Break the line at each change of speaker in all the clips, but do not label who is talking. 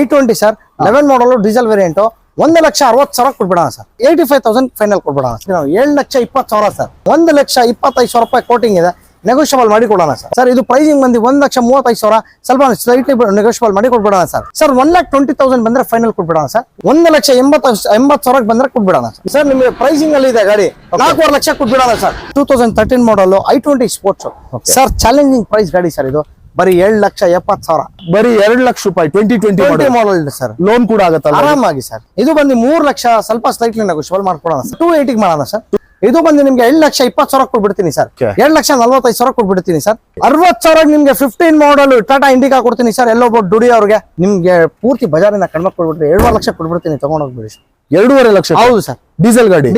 i20 sir 11 model diesel variant 1,60,000 ಕೊಟ್ಬಿಡೋಣ sir. 85,000 final ಕೊಟ್ಬಿಡೋಣ sir. ನಾವು 7,20,000 ಸರ್. 1,25,000 ರೂಪಾಯಿ ಕೋಟಿಂಗ್ ಇದೆ, ನೆಗೋಷಿಯಬಲ್ ಮಾಡಿ ಕೊಡೋಣ ಸರ್. ಸರ್ ಇದು ಪ್ರೈಸಿಂಗ್ ಬಂದು 1,35,000, ಸ್ವಲ್ಪ ಸ್ಲೈಟ್ಲಿ ನೆಗೋಷಿಯಬಲ್ ಮಾಡಿ ಕೊಟ್ಬಿಡೋಣ ಸರ್. ಸರ್ 1,20,000 ಬಂದ್ರೆ ಫೈನಲ್ ಕೊಟ್ಬಿಡೋಣ ಸರ್. 1,80,000 ಬಂದ್ರೆ ಕೊಟ್ಬಿಡೋಣ ಸರ್. ಸರ್ ನಿಮಗೆ ಪ್ರೈಸಿಂಗ್ ಅಲ್ಲಿ ಇದೆ ಗಾಡಿ 4.5 ಲಕ್ಷ ಕೊಟ್ಬಿಡೋಣ sir. 2013 model i20 sports sir. Challenging price ಗಾಡಿ ಸರ್. ಇದು ಬರೀ 7,70,000,
ಬರೀ 2 ಲಕ್ಷ ರೂಪಾಯಿ. 2020
ಮಾಡಲ್ ಸರ್.
ಲೋನ್ ಕೂಡ ಆಗುತ್ತಲ್ಲ
ಆರಾಮಾಗಿ ಸರ್. ಇದು ಬಂದು 3 ಲಕ್ಷ, ಸ್ವಲ್ಪ ಸ್ಲೈಟ್ಲಿ ನೆಗೋಷಿಯಬಲ್ ಮಾಡ್ಕೊಡೋಣ ಸರ್. 280 ಮಾಡೋಣ ಸರ್. ಇದು ಬಂದು ನಿಮ್ಗೆ 7,20,000 ಕೊಟ್ಬಿಡ್ತೀನಿ ಸರ್. 7,45,000 ಕೊಟ್ಬಿಡ್ತೀನಿ ಸರ್. 60,000 ನಿಮ್ಗೆ 15 ಮಾಡಲ್ ಟಾಟಾ ಇಂಡಿಕಾ ಕೊಡ್ತೀನಿ ಸರ್. ಎಲ್ಲೊಬ್ಬ ದುಡಿ ಅವ್ರಿಗೆ ನಿಮ್ಗೆ ಪೂರ್ತಿ ಬಜಾರಿನ ಕಡಿಮೆ ಕೊಟ್ಬಿಟ್ರಿ 2.5 ಲಕ್ಷ ಕೊಟ್ಬಿಡ್ತೀನಿ, ತಗೊಂಡೋಗ್ಬಿಡಿ ಸರ್.
2.5 ಲಕ್ಷ?
ಹೌದು ಸರ್.
ಡೀಸೆಲ್ ಗಾಡಿ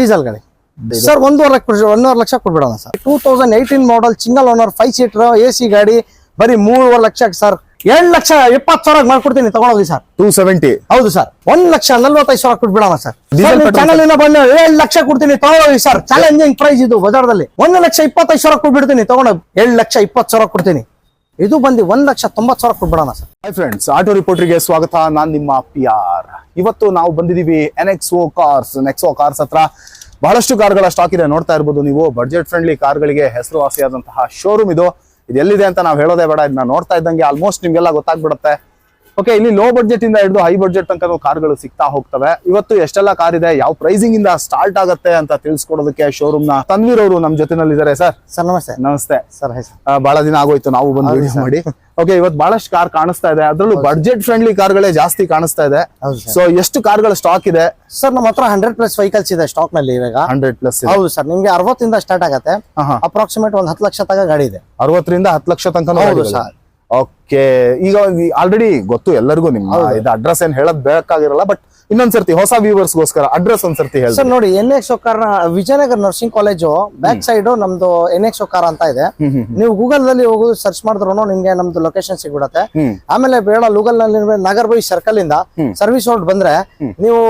ಸರ್ 1.5 ಲಕ್ಷ ಕೊಟ್ಬಿಡೋಣ sir. 2018 model single owner 5 seater AC ಗಾಡಿ ಬರೀ 3.5 ಲಕ್ಷ ಸರ್. 7,70,000 ಮಾಡ್ಕೊಡ್ತೀನಿ, ತಗೊಂಡೋಗಿ ಸರ್.
270?
ಹೌದು ಸರ್. 1,45,000 ಕೊಟ್ಬಿಡೋಣ ಸರ್. ಚಾನಲ್ ಬಂದು 7 ಲಕ್ಷ ಕೊಡ್ತೀನಿ, ತಗೊಂಡೋಗಿ ಸರ್. ಚಾಲೆಂಜಿಂಗ್ ಪ್ರೈಸ್ ಇದು ಬಜಾರ್ದಲ್ಲಿ. 1,25,000 ಕೊಟ್ಬಿಡ್ತೀನಿ, ತಗೊಂಡೋಗಿ 7,20,000 ಕೊಡ್ತೀನಿ. ಇದು ಬಂದು 1,90,000 ಕೊಟ್ಬಿಡೋಣ ಸರ್.
ಹಾಯ್ ಫ್ರೆಂಡ್ಸ್, ಆಟೋ ರಿಪೋರ್ಟರ್ಗೆ ಸ್ವಾಗತ. ನಾನ್ ನಿಮ್ಮ PR. ಇವತ್ತು ನಾವು ಬಂದಿದೀವಿ ನೆಕ್ಸೋ ಕಾರ್ಸ್ ಹತ್ರ. ಬಹಳಷ್ಟು ಕಾರ್ಗಳ ಸ್ಟಾಕ್ ಇದೆ, ನೋಡ್ತಾ ಇರ್ಬೋದು ನೀವು. ಬಡ್ಜೆಟ್ ಫ್ರೆಂಡ್ಲಿ ಕಾರ್ಗಳಿಗೆ ಹೆಸರುವಾಸಿಯಾದಂತಹ ಶೋರೂಮ್ ಇದು ಎಲ್ಲಿದೆ ಅಂತ ನಾವು ಹೇಳೋದೇ ಬೇಡ. ಇದನ್ನ ನೋಡ್ತಾ ಇದ್ದಂಗೆ ಆಲ್ಮೋಸ್ಟ್ ನಿಮ್ಗೆಲ್ಲ ಗೊತ್ತಾಗ್ಬಿಡುತ್ತೆ. ಓಕೆ, ಇಲ್ಲಿ ಲೋ ಬಡ್ಜೆಟ್ ಇಂದ ಹಿಡಿದು ಹೈ ಬಡ್ಜೆಟ್ ತನಕ ಕಾರ್ಗಳು ಸಿಗ್ತಾ ಹೋಗ್ತವೆ. ಇವತ್ತು ಎಷ್ಟೆಲ್ಲ ಕಾರ್ ಇದೆ, ಯಾವ ಪ್ರೈಸಿಂಗ್ ಇಂದ ಸ್ಟಾರ್ಟ್ ಆಗುತ್ತೆ ಅಂತ ತಿಳಿಸ್ಕೊಡೋದಕ್ಕೆ ಶೋರೂಮ್ ನ ತನ್ವೀರ್ ಅವರು ನಮ್ ಜೊತೆನಲ್ಲಿದ್ದಾರೆ. ಸರ್
ನಮಸ್ತೆ.
ನಮಸ್ತೆ
ಸರ್.
ಬಹಳ ದಿನ ಆಗೋಯ್ತು ನಾವು ಬಂದು ವಿಡಿಯೋ ಮಾಡಿ. ಓಕೆ, ಇವತ್ತು ಬಹಳಷ್ಟು ಕಾರ್ ಕಾಣಿಸ್ತಾ ಇದೆ, ಅದರಲ್ಲೂ ಬಡ್ಜೆಟ್ ಫ್ರೆಂಡ್ಲಿ ಕಾರ್ಗಳೇ ಜಾಸ್ತಿ ಕಾಣಿಸ್ತಾ ಇದೆ. ಸೊ ಎಷ್ಟು ಕಾರ್ಗಳ ಸ್ಟಾಕ್ ಇದೆ
ಸರ್? ನಮ್ಮ ಹತ್ರ 100+ ವೆಹಿಕಲ್ಸ್ ಇದೆ ಸ್ಟಾಕ್ ನಲ್ಲಿ ಇವಾಗ.
100+?
ಹೌದು ಸರ್. ನಿಮ್ಗೆ 60 ಇಂದ ಸ್ಟಾರ್ಟ್ ಆಗುತ್ತೆ. ಅಪ್ರಾಕ್ಸಿಮೇಟ್ 10 ಲಕ್ಷ ತನಕ ಗಾಡಿ ಇದೆ.
60 ರಿಂದ 10 ಲಕ್ಷ ತನಕ? ಓಕೆ, ಈಗ ಆಲ್ರೆಡಿ ಗೊತ್ತು ಎಲ್ಲರಿಗೂ ನಿಮ್ಮ ಇದು ಅಡ್ರೆಸ್ ಏನ್ ಹೇಳದ್ ಬೇಕಾಗಿರಲ್ಲ, ಬಟ್ ಇನ್ನೊಂದ್ಸರ್ತಿ ಹೊಸ ವ್ಯೂವರ್ಸ್ ಗೋಸ್ಕರ ಅಡ್ರೆಸ್ ಒಂದ್ಸರ್ತಿ ಹೇಳಿ
ಸರ್. ನೋಡಿ, NXO car Vijayanagara nursing college back side ನಮ್ದು NXO ಕಾರ್ ಅಂತ ಇದೆ. ನೀವು ಗೂಗಲ್ ನಲ್ಲಿ ಹೋಗೋದು ಸರ್ಚ್ ಮಾಡಿದ್ರು ನಿಮ್ಗೆ ನಮ್ದು ಲೊಕೇಶನ್ ಸಿಗ್ಬಿಡತ್ತೆ. ಆಮೇಲೆ ಬೇಡ ಗೂಗಲ್ ನಲ್ಲಿ ನಗರ್ ಬೈ ಸರ್ಕಲ್ ಇಂದ ಸರ್ವಿಸ್ ರೋಡ್ ಬಂದ್ರೆ ನೀವು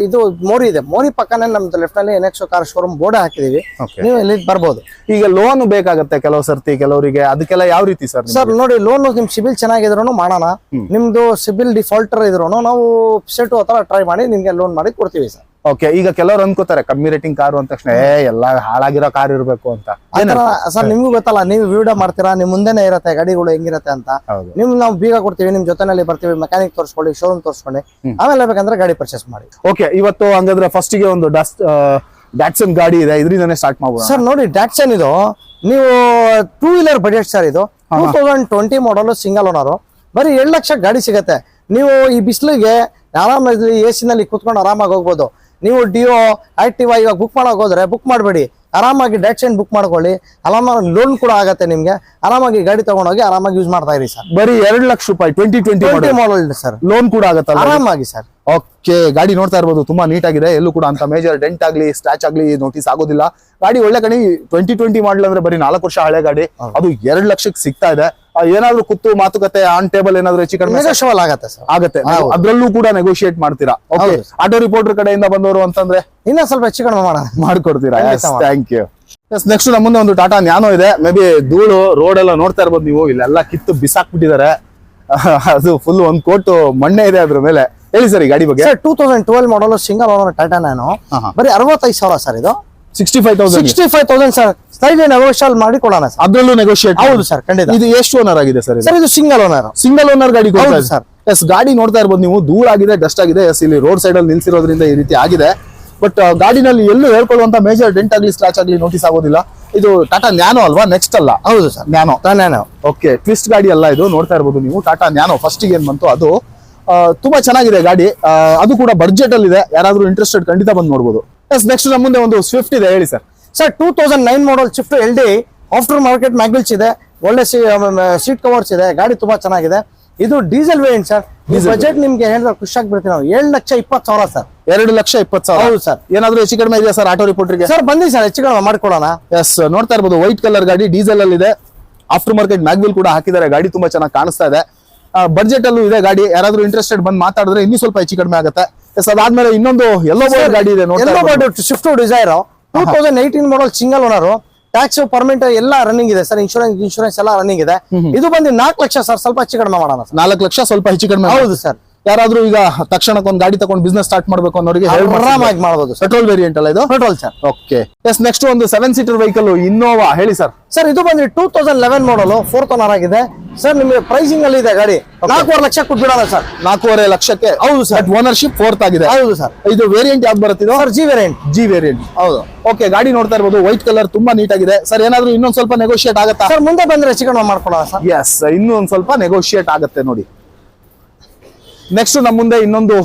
ಇದು ಮೋರಿ ಇದೆ, ಮೋರಿ ಪಕ್ಕನೇ ನಮ್ದು ಲೆಫ್ಟ್ ನಲ್ಲಿ NXO ಕಾರ್ ಶೋರೂಮ್ ಬೋರ್ಡ್ ಹಾಕಿದೀವಿ. ನೀವು ಇಲ್ಲಿ ಬರ್ಬೋದು. ಈಗ
ಲೋನ್ ಬೇಕಾಗತ್ತೆ ಕೆಲವು ಸರ್ತಿ ಕೆಲವರಿಗೆ, ಅದಕ್ಕೆಲ್ಲ ಯಾವ ರೀತಿ ಸರ್?
ಸರ್ ನೋಡಿ, ಲೋನ್ ನಿಮ್ ಸಿಬಿಲ್ ಚೆನ್ನಾಗಿದ್ರು ಮಾಡೋಣ. ನಿಮ್ದು ಸಿಬಿಲ್ ಡಿಫಾಲ್ಟರ್ ಇದ್ರು ನಾವು ಸೆಟ್ ಹತ್ರ ಟ್ರೈ ಮಾಡಿ ನಿಮ್ಗೆ ಲೋನ್ ಮಾಡಿ ಕೊಡ್ತೀವಿ ಸರ್.
ಓಕೆ, ಈಗ ಕೆಲವರು ಅನ್ಕೋತಾರೆ ಕಮ್ಮಿ ರೇಟಿಂಗ್ ಕಾರು ಅಂದ ತಕ್ಷಣ ಎಲ್ಲ ಹಾಳಾಗಿರೋ ಕಾರ್ ಇರ್ಬೇಕು ಅಂತ.
ಸರ್ ನಿಮ್ಗೂ ಗೊತ್ತಲ್ಲ, ನೀವು ವಿಡಿಯೋ ಮಾಡ್ತೀರಾ, ನಿಮ್ ಮುಂದೆನೆ ಇರತ್ತೆ ಗಾಡಿಗಳು ಹೆಂಗಿರತ್ತೆ ಅಂತ. ನಿಮ್ ನಾವು ಬೀಗ ಕೊಡ್ತೀವಿ, ನಿಮ್ ಜೊತೆನಲ್ಲಿ ಬರ್ತೀವಿ, ಮೆಕ್ಯಾನಿಕ್ ತೋರಿಸ್ಕೊಳ್ಳಿ, ಶೋರೂಮ್ ತೋರಿಸ್ಕೊಳ್ಳಿ, ಆಮೇಲೆ ಬೇಕಂದ್ರೆ ಗಾಡಿ ಪರ್ಚೇಸ್ ಮಾಡಿ.
ಓಕೆ, ಇವತ್ತು ಹಂಗಂದ್ರೆ ಫಸ್ಟ್ ಗೆ ಒಂದು ಡ್ಯಾಟ್ಸನ್ ಗಾಡಿ ಇದೆ, ಇದರಿಂದಾನೆ ಸ್ಟಾರ್ಟ್ ಮಾಡ್ಬೋದು
ಸರ್. ನೋಡಿ, ಡ್ಯಾಟ್ಸನ್ ಇದು ನೀವು 2 ವೀಲರ್ ಬಜೆಟ್ ಸರ್. ಇದು 2020 ಮಾಡಲ್ ಸಿಂಗಲ್ ಓನರ್, ಬರೀ 7 ಲಕ್ಷ ಗಾಡಿ ಸಿಗತ್ತೆ. ನೀವು ಈ ಬಿಸಿಲಿಗೆ ಆರಾಮಾಗಿ AC ನಲ್ಲಿ ಕುತ್ಕೊಂಡು ಆರಾಮಾಗಿ ಹೋಗ್ಬೋದು. ನೀವು ಡಿಯೋ ಆಕ್ಟಿವಾ ಇವಾಗ ಬುಕ್ ಮಾಡಕ್ ಹೋದ್ರೆ ಬುಕ್ ಮಾಡಬೇಡಿ, ಆರಾಮಾಗಿ ಡ್ಯಾಟ್ಸನ್ ಬುಕ್ ಮಾಡ್ಕೊಳ್ಳಿ. ಆರಾಮಾಗಿ ಲೋನ್ ಕೂಡ ಆಗತ್ತೆ ನಿಮ್ಗೆ. ಆರಾಮಾಗಿ ಗಾಡಿ ತಗೊಂಡೋಗಿ ಆರಾಮಾಗಿ ಯೂಸ್ ಮಾಡ್ತಾ ಇರಿ ಸರ್.
ಬರೀ 2 ಲಕ್ಷ ರೂಪಾಯಿ 2020
ಮಾಡಲ್ ಸರ್.
ಲೋನ್ ಕೂಡ ಆಗತ್ತಲ್ಲ
ಆರಾಮಾಗಿ ಸರ್.
ಓಕೆ, ಗಾಡಿ ನೋಡ್ತಾ ಇರ್ಬೋದು, ತುಂಬಾ ನೀಟ್ ಆಗಿದೆ. ಎಲ್ಲೂ ಕೂಡ ಅಂತ ಮೇಜರ್ ಡೆಂಟ್ ಆಗ್ಲಿ ಸ್ಕ್ರಾಚ್ ಆಗ್ಲಿ ನೋಟಿಸ್ ಆಗೋದಿಲ್ಲ. ಗಾಡಿ ಒಳ್ಳೆ ಗಾಡಿ. 2020 ಮಾಡಲ್ ಅಂದ್ರೆ ಬರೀ 4 ವರ್ಷ ಹಳೆ ಗಾಡಿ, ಅದು 2 ಲಕ್ಷಕ್ಕೆ ಸಿಗ್ತಾ ಇದೆ. ಏನಾದ್ರು ಕುತ್ತು ಮಾತುಕತೆ ಆನ್ ಟೇಬಲ್ ಏನಾದ್ರು ಹೆಚ್ಚು ಕಡಿಮೆ
ಆಗತ್ತೆ ಸರ್.
ಆಗತ್ತೆ, ಅದ್ರಲ್ಲೂ ಕೂಡ ನೆಗೋಷಿಯೇಟ್ ಮಾಡ್ತೀರಾ? ಓಕೆ, ಆಟೋ ರಿಪೋರ್ಟರ್ ಕಡೆಯಿಂದ ಬಂದವರು ಅಂತಂದ್ರೆ
ಇನ್ನ ಸ್ವಲ್ಪ ಹೆಚ್ಚು ಕಡಿಮೆ ಮಾಡ್ಕೊಡ್ತೀರಾ?
Thank you. ನೆಕ್ಸ್ಟ್ ನಮ್ಮ ಮುಂದೆ ಒಂದು ಟಾಟಾ ನ್ಯಾನೋ ಇದೆ. ಮೇ ಬಿ ಧೂಳು ರೋಡ್ ಎಲ್ಲ ನೋಡ್ತಾ ಇರ್ಬೋದು ನೀವು, ಇಲ್ಲೆಲ್ಲ ಕಿತ್ತು ಬಿಸಾಕ್ಬಿಟ್ಟಿದ್ದಾರೆ. ಅದು ಫುಲ್ ಒಂದ್ ಕೋಟು ಮಣ್ಣೆ ಇದೆ ಅದ್ರ ಮೇಲೆ. ಹೇಳಿ ಸರ್ ಈ ಗಾಡಿ ಬಗ್ಗೆ.
2012 ಮಾಡಲ್ ಸಿಂಗಲ್ ಓನರ್ ಟಾಟಾ ನ್ಯಾನೋ, ಬರೀ 65,000 ಸರ್. ಇದು
65,000
ಸರ್. ಸ್ಲೈಡ್ಲಿ ನೆಗೋಷಿಯಲ್ ಮಾಡಿ ಕೊಡೋಣ ಸರ್.
ಅದ್ರಲ್ಲೂ ನೆಗೋಷಿಯೇಟ್?
ಹೌದು ಸರ್, ಖಂಡಿತ.
ಇದು ಎಷ್ಟು ಓನರ್ ಆಗಿದೆ ಸರ್?
ಸರ್ ಇದು ಸಿಂಗಲ್ ಓನರ್
ಗಾಡಿ
ಸರ್.
ಎಸ್, ಗಾಡಿ ನೋಡ್ತಾ ಇರ್ಬೋದು ನೀವು, ಧೂಳಾಗಿದೆ, ಡಸ್ಟ್ ಆಗಿದೆ. ಎಸ್, ಇಲ್ಲಿ ರೋಡ್ ಸೈಡ್ ಅಲ್ಲಿ ನಿಲ್ಸಿರೋದ್ರಿಂದ ಈ ರೀತಿ ಆಗಿದೆ. ಬಟ್ ಗಾಡಿನಲ್ಲಿ ಎಲ್ಲೂ ಹೇಳ್ಕೊಳ್ಳುವಂತ ಮೇಜರ್ ಡೆಂಟ್ ಆಗ್ಲಿ ಸ್ಕ್ರಾಚ್ ಆಗ್ಲಿ ನೋಟಿಸ್ ಆಗೋದಿಲ್ಲ. ಇದು ಟಾಟಾ ನ್ಯಾನೋ ಅಲ್ವಾ? ನೆಕ್ಸ್ಟ್ ಅಲ್ಲ?
ಹೌದು ಸರ್, ನ್ಯಾನೋ.
ಓಕೆ, ಟ್ವಿಸ್ಟ್ ಗಾಡಿ ಅಲ್ಲ ಇದು. ನೋಡ್ತಾ ಇರ್ಬೋದು ನೀವು, ಟಾಟಾ ನ್ಯಾನೋ ಫಸ್ಟ್ ಏನ್ ಬಂತು ಅದು ತುಂಬಾ ಚೆನ್ನಾಗಿದೆ ಗಾಡಿ. ಅದು ಕೂಡ ಬಡ್ಜೆಟ್ ಅಲ್ಲಿ ಇದೆ. ಯಾರಾದ್ರೂ ಇಂಟ್ರೆಸ್ಟೆಡ್ ಖಂಡಿತ ಬಂದು ನೋಡ್ಬೋದು. ಎಸ್, ನೆಕ್ಸ್ಟ್ ನಮ್ಮ ಮುಂದೆ ಒಂದು ಸ್ವಿಫ್ಟ್ ಇದೆ. ಹೇಳಿ ಸರ್.
ಸರ್ 2009 ಮಾಡಲ್ Swift LD, after market mag wheels ಇದೆ, ಒಳ್ಳೆ ಸೀಟ್ ಕವರ್ಸ್ ಇದೆ. ಗಾಡಿ ತುಂಬಾ ಚೆನ್ನಾಗಿದೆ. ಇದು ಡೀಸೆಲ್ ವೇರಿಯಂಟ್ ಸರ್. ಬಜೆಟ್ ನಿಮ್ಗೆ ಹೇಳಿದ್ರೆ ಖುಷಿ ಆಗ್ಬಿಡ್ತೀವಿ ನಾವು. 7,20,000 ಸರ್.
2,20,000?
ಹೌದು ಸರ್.
ಏನಾದ್ರು ಹೆಚ್ಚು ಕಡಿಮೆ ಇದೆಯಾ ಸರ್ ಆಟೋ ರಿಪೋರ್ಟರ್ಗೆ?
ಸರ್ ಬನ್ನಿ ಸರ್, ಹೆಚ್ಚು ಕಡಿಮೆ ಮಾಡ್ಕೊಡೋಣ.
ಎಸ್, ನೋಡ್ತಾ ಇರ್ಬೋದು, ವೈಟ್ ಕಲರ್ ಗಾಡಿ, ಡೀಸೆಲ್ ಅಲ್ಲಿ ಇದೆ. ಆಫ್ಟರ್ ಮಾರ್ಕೆಟ್ ಮ್ಯಾಗ್ವಿಲ್ ಕೂಡ ಹಾಕಿದ್ದಾರೆ. ಗಾಡಿ ತುಂಬಾ ಚೆನ್ನಾಗಿ ಕಾಣಿಸ್ತಾ ಇದೆ. ಬಡ್ಜೆಟ್ ಅಲ್ಲೂ ಇದೆ ಗಾಡಿ. ಯಾರಾದ್ರೂ ಇಂಟ್ರೆಸ್ಟೆಡ್ ಬಂದು ಮಾತಾಡಿದ್ರೆ ಇನ್ನೂ ಸ್ವಲ್ಪ ಹೆಚ್ಚು ಕಡಿಮೆ ಆಗುತ್ತೆ. ಎಸ್, ಅದಾದ್ಮೇಲೆ ಇನ್ನೊಂದು ಎಲ್ಲೋ ಬೋರ್ಡ್ ಗಾಡಿ ಇದೆ.
Swift Dzire 2018 model single owner, tax permit ಎಲ್ಲ ರನ್ನಿಂಗ್ ಇದೆ ಸರ್. ಇನ್ಶೂರೆನ್ಸ್ ಎಲ್ಲ ರನ್ನಿಂಗ್ ಇದೆ. ಇದು ಬಂದು 4 ಲಕ್ಷ ಸರ್. ಸ್ವಲ್ಪ ಹೆಚ್ಚು ಕಡಿಮೆ ಮಾಡೋಣ.
4 ಲಕ್ಷ ಸ್ವಲ್ಪ ಹೆಚ್ಚು ಕಡಿಮೆ?
ಹೌದು ಸರ್.
ಯಾರಾದ್ರೂ ಈಗ ತಕ್ಷಣಕ್ಕೆ ಒಂದು ಗಾಡಿ ತಗೊಂಡು ಬಿಸ್ನೆಸ್ ಸ್ಟಾರ್ಟ್ ಮಾಡ್ಬೇಕು ಅನ್ನೋರಿಗೆ
ಆರಾಮಾಗಿ ಮಾಡ್ಬೋದು ಸರ್.
ಪೆಟ್ರೋಲ್ ವೇರಿಯಂಟ್ ಅಲ್ಲ ಇದು?
Petrol sir.
Okay yes, next ಒಂದು 7 ಸೀಟರ್ ವೆಹಿಕಲ್ ಇನ್ನೋವಾ, ಹೇಳಿ ಸರ್.
ಸರ್ ಇದು ಬಂದ್ರಿ 2011 ಮಾಡಲು 4th ಓನರ್ ಆಗಿದೆ ಸರ್. ನಿಮಗೆ ಪ್ರೈಸಿಂಗ್ ಅಲ್ಲಿ ಇದೆ ಗಾಡಿ 4.5 ಲಕ್ಷ ಕೊಟ್ಬಿಡೋಣ ಸರ್.
4.5 ಲಕ್ಷಕ್ಕೆ?
ಹೌದು ಸರ್.
ಓನರ್ಶಿಪ್ 4th ಆಗಿದೆ?
ಹೌದು ಸರ್.
ಇದು ವೇರಿಯಂಟ್ ಯಾವ್ದು ಬರುತ್ತೆ
sir? G variant.
G variant,
ಹೌದು.
ಓಕೆ, ಗಾಡಿ ನೋಡ್ತಾ ಇರ್ಬೋದು, ವೈಟ್ ಕಲರ್ ತುಂಬಾ ನೀಟ್ ಆಗಿದೆ ಸರ್. ಏನಾದ್ರೂ ಇನ್ನೊಂದ್ ಸ್ವಲ್ಪ ನೆಗೋಷಿಯೇಟ್ ಆಗುತ್ತಾ
ಸರ್? ಮುಂದೆ ಬಂದ್ರೆ ಚಿಕನ್ ಮಾಡ್ಕೊಡೋಣ ಸರ್.
ಎಸ್, ಇನ್ನೂ ಒಂದ್ ಸ್ವಲ್ಪ ನೆಗೋಷಿಯೇಟ್ ಆಗುತ್ತೆ ನೋಡಿ. ನೆಕ್ಸ್ಟ್ ನಮ್ಮ ಮುಂದೆ ಇನ್ನೊಂದು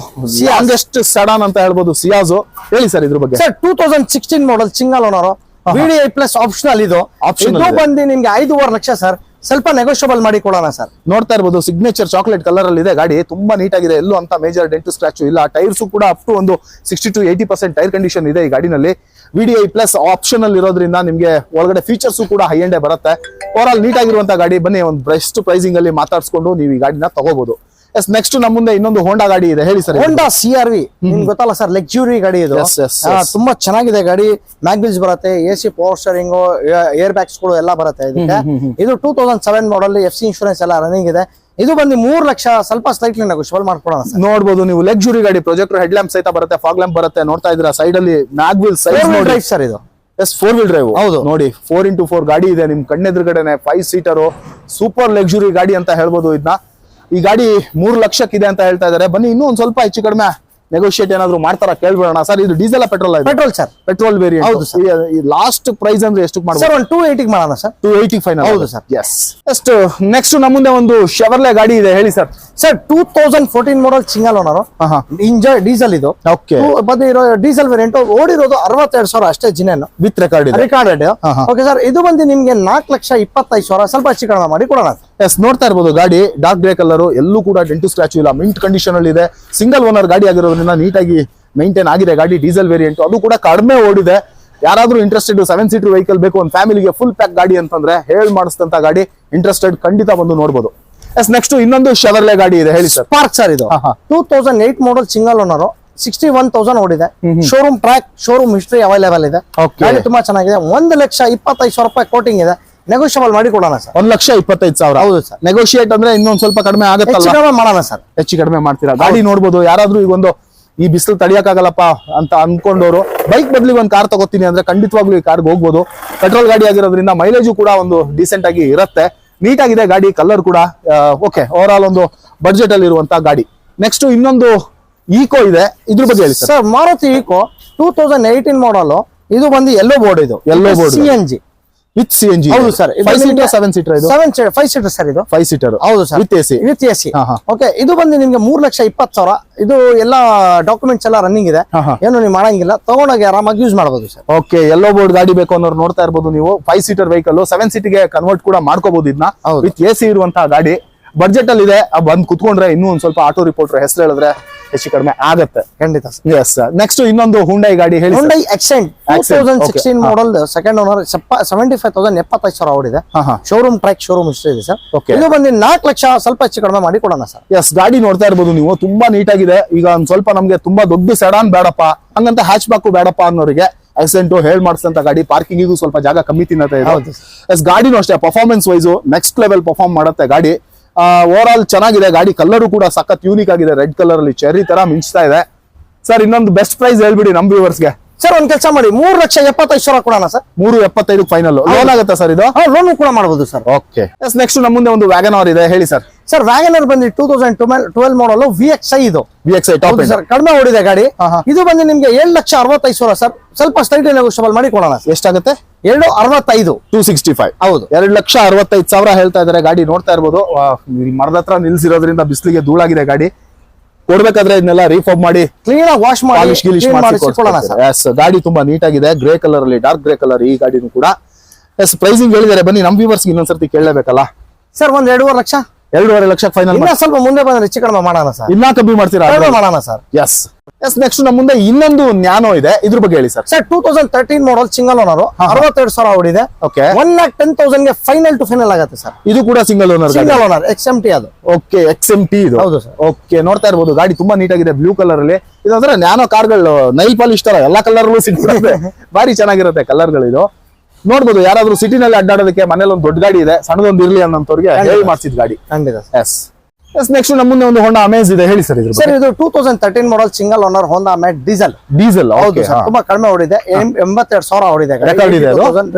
ಲಾಂಗೆಸ್ಟ್ ಸೆಡಾನ್ ಅಂತ ಹೇಳ್ಬೋದು, ಸಿಯಾಜೋ, ಹೇಳಿ ಸರ್ ಇದ್ರ ಬಗ್ಗೆ.
ಸರ್ 2016 ಮಾಡಲ್ single owner, VDI plus optional ಇದು. ಇದು ಬಂದು ನಿಮ್ಗೆ 5.5 ಲಕ್ಷ ಸರ್. ಸ್ವಲ್ಪ ನೆಗೋಷಿಯಬಲ್ ಮಾಡಿ ಕೊಡೋಣ ಸರ್.
ನೋಡ್ತಾ ಇರ್ಬೋದು, ಸಿಗ್ನೇಚರ್ ಚಾಕ್ಲೇಟ್ ಕಲರ್ ಅಲ್ಲಿ ಇದೆ ಗಾಡಿ, ತುಂಬಾ ನೀಟ್ ಆಗಿದೆ, ಎಲ್ಲೂ ಅಂತ ಮೇಜರ್ ಡೆಂಟ್ ಸ್ಕ್ರಾಚ್ ಇಲ್ಲ. ಟೈರ್ಸ್ ಕೂಡ ಅಪ್ ಟು ಒಂದು 60 to 80% ಟೈರ್ ಕಂಡೀಷನ್ ಇದೆ ಈ ಗಾಡಿನಲ್ಲಿ. VDI ಪ್ಲಸ್ ಆಪ್ಷನಲ್ ಇರೋದ್ರಿಂದ ನಿಮ್ಗೆ ಒಳಗಡೆ ಫೀಚರ್ಸ್ ಕೂಡ ಹೈ ಎಂಡ್ ಬರುತ್ತೆ. ಓವರ್ ಆಲ್ ನೀಟ್ ಆಗಿರುವಂತ ಗಾಡಿ. ಬನ್ನಿ ಒಂದು ಬೆಸ್ಟ್ ಪ್ರೈಸಿಂಗ್ ಅಲ್ಲಿ ಮಾತಾಡ್ಸ್ಕೊಂಡು ನೀವು ಈ ಗಾಡಿನ ತಗೋಬಹುದು. ಎಸ್, ನೆಕ್ಸ್ಟ್ ನಮ್ಮ ಮುಂದೆ ಇನ್ನೊಂದು ಹೋಂಡಾ ಗಾಡಿ ಇದೆ, ಹೇಳಿ ಸರ್.
ಹೋಂಡಾ CRV ನಿಮ್ಗೆ ಗೊತ್ತಲ್ಲ ಸರ್, ಲಕ್ಸುರಿ ಗಾಡಿ ಇದು. ತುಂಬಾ ಚೆನ್ನಾಗಿದೆ ಗಾಡಿ. ಮ್ಯಾಗ್ವಿಲ್ಸ್ ಬರುತ್ತೆ, AC power steering, air bags ಗಳು ಎಲ್ಲ ಬರುತ್ತೆ ಇದಕ್ಕೆ. ಇದು 2007 ಮಾಡಲ್, FC ಇನ್ಶೂರೆನ್ಸ್ ಎಲ್ಲ ರನ್ನಿಂಗ್ ಇದೆ. ಇದು ಬಂದು 3 ಲಕ್ಷ, ಸ್ವಲ್ಪ ಸ್ಲೈಟ್ಲಿ ನೆಗೋಷಿಯಬಲ್ ಮಾಡ್ಕೊಡೋಣ ಸರ್.
ನೋಡಬಹುದು ನೀವು, ಲಕ್ಸುರಿ ಗಾಡಿ, ಪ್ರೊಜೆಕ್ಟರ್ ಹೆಡ್ ಲ್ಯಾಂಪ್ ಸಹಿತ ಬರುತ್ತೆ, ಫಾಗ್ ಲ್ಯಾಂಪ್ ಬರುತ್ತೆ. ನೋಡ್ತಾ ಇದ್ದೀರಾ ಸೈಡ್ ಅಲ್ಲಿ ಮ್ಯಾಗ್ವಿಲ್
ಡ್ರೈವ್ ಸರ್ ಇದು.
Yes, 4 wheel drive.
ಹೌದು
ನೋಡಿ, 4x4 ಗಾಡಿ ಇದೆ ನಿಮ್ ಕಣ್ಣೆದುರುಗಡೆನೆ. 5 ಸೀಟರ್ ಸೂಪರ್ ಲಕ್ಸುರಿ ಗಾಡಿ ಅಂತ ಹೇಳ್ಬೋದು ಇದನ್ನ. ಈ ಗಾಡಿ 3 ಲಕ್ಷಕ್ಕಿದೆ ಅಂತ ಹೇಳ್ತಾ ಇದಾರೆ. ಬನ್ನಿ ಇನ್ನೂ ಒಂದ್ ಸ್ವಲ್ಪ ಹೆಚ್ಚು ಕಡಿಮೆ ನೆಗೋಷಿಯೇಟ್ ಏನಾದ್ರು ಮಾಡ್ತಾರ ಕೇಳ್ಬಿಡೋಣ ಸರ್. ಇದು diesel petrol?
Petrol sir.
Petrol variant.
ಹೌದು ಸರ್.
ಲಾಸ್ಟ್ ಪ್ರೈಸ್ ಅಂದ್ರೆ ಎಷ್ಟು ಮಾಡ್ಬೋದು
ಸರ್? 280 ಮಾಡೋಣ ಸರ್.
280 ಫೈನಲ್?
ಹೌದು ಸರ್.
ಎಸ್. ನೆಕ್ಸ್ಟ್ ನಮ್ಮ ಮುಂದೆ ಒಂದು ಶೆವರ್ಲೆ ಗಾಡಿ ಇದೆ, ಹೇಳಿ ಸರ್.
ಸರ್ 2014 ಮಾಡಲ್ ಸಿಂಗಲ್ ಓನರ್, ಇಂಜನ್ ಡೀಸೆಲ್ ಇದು.
ಓಕೆ,
ಬಂದಿರೋ ಡೀಸೆಲ್ ವೇರಿಯಂಟ್, ಓಡಿರೋದು 62,000 ಅಷ್ಟೇ ಜಿನೇನು,
ವಿತ್ ರೆಕಾರ್ಡೆಡ್.
Okay sir. ಇದು ಬಂದು ನಿಮ್ಗೆ 4,25,000, ಸ್ವಲ್ಪ ಹೆಚ್ಚು ಕಡಿಮೆ ಮಾಡಿ ಕೊಡೋಣ.
ಎಸ್, ನೋಡ್ತಾ ಇರ್ಬೋದು ಗಾಡಿ ಡಾರ್ಕ್ ಗ್ರೇ ಕಲರ್, ಎಲ್ಲೂ ಕೂಡ ಡೆಂಟು ಸ್ಕ್ರಾಚ್ ಇಲ್ಲ, ಮಿಂಟ್ ಕಂಡೀಷನ್ ಅಲ್ಲಿ ಇದೆ. ಸಿಂಗಲ್ ಓನರ್ ಗಾಡಿ ಆಗಿರೋದ್ರಿಂದ ನೀಟಾಗಿ ಮೇಂಟೈನ್ ಆಗಿದೆ ಗಾಡಿ. ಡೀಸೆಲ್ ವೇರಿಯಂಟ್, ಅದು ಕೂಡ ಕಡಿಮೆ ಓಡಿದೆ. ಯಾರಾದ್ರೂ ಇಂಟ್ರೆಸ್ಟೆಡ್ 7 ಸೀಟರ್ ವೆಹಿಕಲ್ ಬೇಕು ಒಂದು ಫ್ಯಾಮಿಲಿಗೆ ಫುಲ್ ಪ್ಯಾಕ್ ಗಾಡಿ ಅಂತಂದ್ರೆ, ಹೇಳಿ ಮಾಡಿಸಿದಂತ ಗಾಡಿ, ಇಂಟ್ರೆಸ್ಟೆಡ್ ಖಂಡಿತ ಬಂದು ನೋಡಬಹುದು. ಎಸ್, ನೆಕ್ಸ್ಟ್ ಇನ್ನೊಂದು ಶೆವರ್ಲೆ ಗಾಡಿ ಇದೆ, ಹೇಳಿ ಸರ್.
ಸ್ಪಾರ್ಕ್ ಸರ್ ಇದು. 2008 ಮಾಡಲ್ ಸಿಂಗಲ್ ಓನರ್, 61,000 ಓಡಿದೆ. Showroom track, showroom history available ಇದೆ. ಗಾಡಿ ತುಂಬಾ ಚೆನ್ನಾಗಿದೆ. 1,25,000 ರೂಪಾಯಿ ಕೋಟಿಂಗ್ ಇದೆ. ನೆಗೋಷಿಯಬಲ್ ಮಾಡಿ ಕೊಡೋಣ ಸರ್.
1,25,000? ಹೌದು ಸರ್. ನೆಗೋಷಿಯೇಟ್ ಅಂದ್ರೆ ಇನ್ನೊಂದ್ ಸ್ವಲ್ಪ ಕಡಿಮೆ ಆಗುತ್ತಲ್ಲ?
ಮಾಡೋಣ ಸರ್.
ಹೆಚ್ಚು ಕಡಿಮೆ ಮಾಡ್ತೀರಾ? ಗಾಡಿ ನೋಡ್ಬೋದು, ಯಾರಾದ್ರೂ ಈಗ ಒಂದು ಈ ಬಿಸಿಲು ತಡಿಯಕ್ಕಾಗಲ್ಲಪ್ಪ ಅಂತ ಅನ್ಕೊಂಡವರು ಬೈಕ್ ಬದಲಿಗೆ ಒಂದು ಕಾರ್ ತಗೋತೀನಿ ಅಂದ್ರೆ ಖಂಡಿತವಾಗ್ಲೂ ಈ ಕಾರ್ಗೆ ಹೋಗ್ಬೋದು. ಪೆಟ್ರೋಲ್ ಗಾಡಿ ಆಗಿರೋದ್ರಿಂದ ಮೈಲೇಜು ಕೂಡ ಒಂದು ಡೀಸೆಂಟ್ ಆಗಿ ಇರುತ್ತೆ. ನೀಟ್ ಆಗಿದೆ ಗಾಡಿ, ಕಲರ್ ಕೂಡ ಓಕೆ. ಓವರ್ ಆಲ್ ಒಂದು ಬಡ್ಜೆಟ್ ಅಲ್ಲಿ ಇರುವಂತ ಗಾಡಿ. ನೆಕ್ಸ್ಟ್ ಇನ್ನೊಂದು ಈಕೋ ಇದೆ, ಇದ್ರ ಬಗ್ಗೆ ಹೇಳಿ
ಸರ್. ಮಾರುತಿ ಈಕೋ 2018 ಮಾಡಲ್, ಇದು ಬಂದು ಎಲ್ಲೋ ಬೋರ್ಡ್, ಇದು ಎಲ್ಲೋ ಬೋರ್ಡ್ CNG
ವಿತ್ CNG.
ಹೌದು ಸರ್.
5 seater 7 seater? ಇದು
5 ಸೀಟರ್ ಸರ್. ಇದು
5 ಸೀಟರ್.
ಹೌದು ಸರ್.
With AC.
ಓಕೆ. ಇದು ಬಂದು ನಿಮ್ಗೆ 3,20,000. ಇದು ಎಲ್ಲ ಡಾಕ್ಯುಮೆಂಟ್ಸ್ ಎಲ್ಲ ರನ್ನಿಂಗ್ ಇದೆ, ಏನು ನೀವು ಮಾಡಂಗಿಲ್ಲ, ತಗೊಂಡೋಗಿ ಆರಾಮಾಗಿ ಯೂಸ್ ಮಾಡಬಹುದು ಸರ್.
ಓಕೆ, ಎಲ್ಲೋ ಬೋರ್ಡ್ ಗಾಡಿ ಬೇಕು ಅನ್ನೋರು ನೋಡ್ತಾ ಇರ್ಬೋದು ನೀವು. 5 ಸೀಟರ್ ವೆಹಿಕಲ್ 7 ಸೀಟಿಗೆ ಕನ್ವರ್ಟ್ ಕೂಡ ಮಾಡ್ಕೋಬಹುದು ಇದನ್ನ. ವಿತ್ AC ಇರುವಂತಹ ಗಾಡಿ, ಬಡ್ಜೆಟ್ ಅಲ್ಲಿ ಇದೆ. ಬಂದ್ ಕುತ್ಕೊಂಡ್ರೆ ಇನ್ನೂ ಒಂದ್ ಸ್ವಲ್ಪ ಆಟೋ ರಿಪೋರ್ಟರ್ ಹೆಸರು ಹೇಳಿದ್ರೆ ಹೆಚ್ಚು ಕಡಿಮೆ ಆಗತ್ತೆ
ಖಂಡಿತ.
ಎಸ್. ನೆಕ್ಸ್ಟ್ ಇನ್ನೊಂದು ಹುಂಡೈ ಗಾಡಿ, ಹೇಳಿ.
ಹುಂಡೈ ಆಕ್ಸೆಂಟ್ 2016 ಮಾಡಲ್, ಸೆಕೆಂಡ್ ಓನರ್, 75,000, 75,000 ಓಡಿದೆ. ಶೋರೂಮ್ ಟ್ರ್ಯಾಕ್, ಶೋರೂಮ್ ಹಿಸ್ಟ್ರಿ ಇದೆ ಸರ್. ಇದು ಬಂದು 4 ಲಕ್ಷ, ಸ್ವಲ್ಪ ಹೆಚ್ಚು ಕಡಿಮೆ ಮಾಡಿ ಕೊಡೋಣ ಸರ್.
ಎಸ್, ಗಾಡಿ ನೋಡ್ತಾ ಇರ್ಬೋದು ನೀವು, ತುಂಬಾ ನೀಟ್ ಆಗಿದೆ. ಈಗ ಒಂದ್ ಸ್ವಲ್ಪ ನಮ್ಗೆ ತುಂಬಾ ದೊಡ್ಡ ಸೆಡಾನ್ ಬೇಡಪ್ಪ, ಹಂಗಂತ ಹ್ಯಾಚ್ ಬ್ಯಾಕ್ ಬೇಡಪ್ಪ ಅನ್ನೋರಿಗೆ ಆಕ್ಸೆಂಟ್ ಹೇಳ್ ಮಾಡಿಸಿದಂತ ಗಾಡಿ. ಪಾರ್ಕಿಂಗಿಗೂ ಸ್ವಲ್ಪ ಜಾಗ ಕಮ್ಮಿ ತಿನ್ನತ್ತೆ ಇದು. ಎಸ್, ಗಾಡಿನೂ ಅಷ್ಟೇ performance wise next level perform ಮಾಡುತ್ತೆ ಗಾಡಿ. ಓವರ್ ಆಲ್ ಚೆನ್ನಾಗಿದೆ ಗಾಡಿ. ಕಲರು ಕೂಡ ಸಖತ್ ಯೂನಿಕ್ ಆಗಿದೆ, ರೆಡ್ ಕಲರ್ ಅಲ್ಲಿ ಚೆರ್ರಿ ತರ ಮಿಂಚ್ತಾ ಇದೆ. ಸರ್ ಇನ್ನೊಂದು ಬೆಸ್ಟ್ ಪ್ರೈಸ್ ಹೇಳ್ಬಿಡಿ ನಮ್ ವ್ಯೂವರ್ಸ್ಗೆ.
ಸರ್ ಒಂದ್ ಕೆಲಸ ಮಾಡಿ, 3,75,000 ಕೊಡೋಣ ಸರ್.
3.75 ಫೈನಲ್. ಲೋನ್ ಆಗುತ್ತೆ ಸರ್ ಇದು?
ಲೋನ್ ಕೂಡ ಮಾಡಬಹುದು ಸರ್.
ಓಕೆ. ಎಸ್, ನೆಕ್ಸ್ಟ್ ನಮ್ಮ ಮುಂದೆ ಒಂದು ವ್ಯಾಗನಾರ್ ಇದೆ, ಹೇಳಿ ಸರ್.
ಸರ್ ವ್ಯಾಗನರ್ ಬಂದು 2012 ಮಾಡಲ್, VXI ಇದು.
VXI ಟಾಪ್
ಸರ್, ಕಡಿಮೆ ಓಡಿದೆ ಗಾಡಿ. ಇದು ಬಂದು ನಿಮ್ಗೆ 7,65,000 ಸರ್. ಸ್ವಲ್ಪ ಸ್ಲೈಟ್ ನೆಗೋಷಿಯಬಲ್ ಮಾಡಿ ಕೊಡೋಣ.
ಎಷ್ಟಾಗುತ್ತೆ?
265.
265.
ಹೌದು.
2,65,000 ಹೇಳ್ತಾ ಇದಾರೆ. ಗಾಡಿ ನೋಡ್ತಾ ಇರ್ಬೋದು, ಮರದ ಹತ್ರ ನಿಲ್ಸಿರೋದ್ರಿಂದ ಬಿಸಿಲಿಗೆ ಧೂಳಾಗಿದೆ ಗಾಡಿ. ಕೊಡ್ಬೇಕಾದ್ರೆ ಇದನ್ನೆಲ್ಲ ರೀಫಾರ್ಮ್ ಮಾಡಿ
ಕ್ಲೀನ್ ಆಗಿ ವಾಶ್ ಮಾಡಿ
ಗಾಡಿ ತುಂಬಾ ನೀಟ್ ಆಗಿದೆ. ಗ್ರೇ ಕಲರ್ ಅಲ್ಲಿ, ಡಾರ್ಕ್ ಗ್ರೇ ಕಲರ್ ಈ ಗಾಡಿನೂ ಕೂಡ. ಎಸ್, ಪ್ರೈಸಿಂಗ್ ಹೇಳಿದ್ದಾರೆ. ಬನ್ನಿ ನಮ್ ವ್ಯೂವರ್ಸ್ ಇನ್ನೊಂದ್ಸರ್ತಿ ಕೇಳಲೇಬೇಕಲ್ಲ
ಸರ್. 2.5 ಲಕ್ಷ.
2.5 ಲಕ್ಷ ಫೈನಲ್.
ಸ್ವಲ್ಪ ಮುಂದೆ ಬಂದ್ರೆ ಹೆಚ್ಚು ಕಡಿಮೆ ಮಾಡೋಣ ಸರ್.
ಇನ್ನ ಕಮ್ಮಿ ಮಾಡ್ತೀರಾ?
ಮಾಡೋಣ ಸರ್.
ಎಸ್. ಎಸ್, ನೆಕ್ಸ್ಟ್ ನಮ್ಮ ಮುಂದೆ ಇನ್ನೊಂದು ನ್ಯಾನೋ ಇದೆ, ಇದ್ರ ಬಗ್ಗೆ ಹೇಳಿ ಸರ್.
ಸರ್ 2013 ಮಾಡಲ್ ಸಿಂಗಲ್ ಓನರ್, 62,000 ಓಡಿದೆ.
ಓಕೆ.
1,10,000 ಗೆ ಫೈನಲ್ ಟು ಫೈನಲ್ ಆಗುತ್ತೆ ಸರ್.
ಇದು ಕೂಡ single owner?
Single owner, XMT ಅದು.
ಓಕೆ, XMT ಇದು.
ಹೌದು ಸರ್.
ಓಕೆ, ನೋಡ್ತಾ ಇರ್ಬೋದು ಗಾಡಿ ತುಂಬಾ ನೀಟ್ ಆಗಿದೆ, ಬ್ಲೂ ಕಲರ್ ಅಲ್ಲಿ. ಇದಂದ್ರೆ ನ್ಯಾನೋ ಕಾರ್ಗಳು ನೈಲ್ ಪಾಲಿಶ್ ತರ ಎಲ್ಲಾ ಕಲರ್ ಸಿಗುತ್ತೆ. ಭಾರಿ ಚೆನ್ನಾಗಿರುತ್ತೆ ಕಲರ್ಗಳು. ಇದು ನೋಡ್ಬೋದು, ಯಾರಾದ್ರೂ ಸಿಟಿನಲ್ಲಿ ಅಡ್ಡಾಡೋದಕ್ಕೆ, ಮನೇಲಿ ಒಂದು ದೊಡ್ಡ ಗಾಡಿ ಇದೆ, ಸಣ್ಣದೊಂದು ಇರ್ಲಿ ಅನ್ನೋಂಥವ್ರಿಗೆ ಹೇಳಿ ಮಾಡ್ಸಿದ್ ಗಾಡಿ.
ಖಂಡಿತ.
ಎಸ್. ನೆಕ್ಸ್ಟ್ ನಮ್ಮ ಮುಂದೆ ಒಂದು ಹೊಂಡಾ ಅಮೇಜ್ ಇದೆ, ಹೇಳಿ ಸರ್ ಇದ್ರ
ಸರ್ ಇದು 2013 ಮಾಡಲ್ ಸಿಂಗಲ್ ಓನರ್ ಹೋಂಡಾ ಅಮೇಜ್ ಡೀಸೆಲ್.
ಡೀಸೆಲ್
ಹೌದು ಸರ್, ತುಂಬಾ ಕಡಿಮೆ ಓಡಿದೆ, 82,000 ಓಡಿದೆ.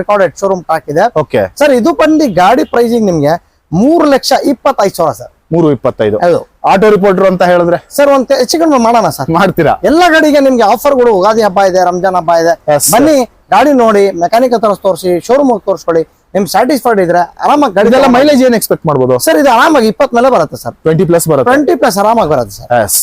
ರೆಕಾರ್ಡೆಡ್ ಶೋರೂಮ್ ಟ್ರ್ಯಾಕ್ ಇದೆ.
ಓಕೆ
ಸರ್ ಇದು ಬಂದು ಗಾಡಿ ಪ್ರೈಸಿಂಗ್ ನಿಮ್ಗೆ 3,25,000 ಸರ್.
3,25,000.
ಹೌದು.
ಆಟೋ ರಿಪೋರ್ಟರ್ ಅಂತ ಹೇಳಿದ್ರೆ
ಸರ್ ಒಂದ್ ಹೆಚ್ಚು ಕಡಿಮೆ ಮಾಡೋಣ ಸರ್,
ಮಾಡ್ತೀರಾ?
ಎಲ್ಲ ಗಾಡಿಗೆ ನಿಮ್ಗೆ ಆಫರ್ಗಳು, ಉಗಾದಿ ಹಬ್ಬ ಇದೆ, ರಂಜಾನ್ ಹಬ್ಬ ಇದೆ.
Yes,
ಬನ್ನಿ ಗಾಡಿ ನೋಡಿ, ಮೆಕ್ಯಾನಿಕ್ ಹತ್ರ ತೋರಿಸಿ, ಶೋರೂಮ್ ಹೋಗಿ ತೋರಿಸ್ಕೊಳ್ಳಿ. ನಿಮ್ ಸ್ಯಾಟಿಸ್ಫೈಡ್ ಇದ್ರೆ ಆರಾಮಾಗಿ ಗಾಡಿ.
ಇದೆಲ್ಲ ಮೈಲೇಜ್ ಏನ್ ಎಕ್ಸ್ಪೆಕ್ಟ್ ಮಾಡ್ಬೋದು
ಸರ್? ಇದು ಆರಾಮಾಗಿ 20 ಮೇಲೆ ಬರುತ್ತೆ ಸರ್.
20+ ಬರುತ್ತೆ.
20+ ಆರಾಮಾಗಿ ಬರುತ್ತೆ ಸರ್.
ಎಸ್.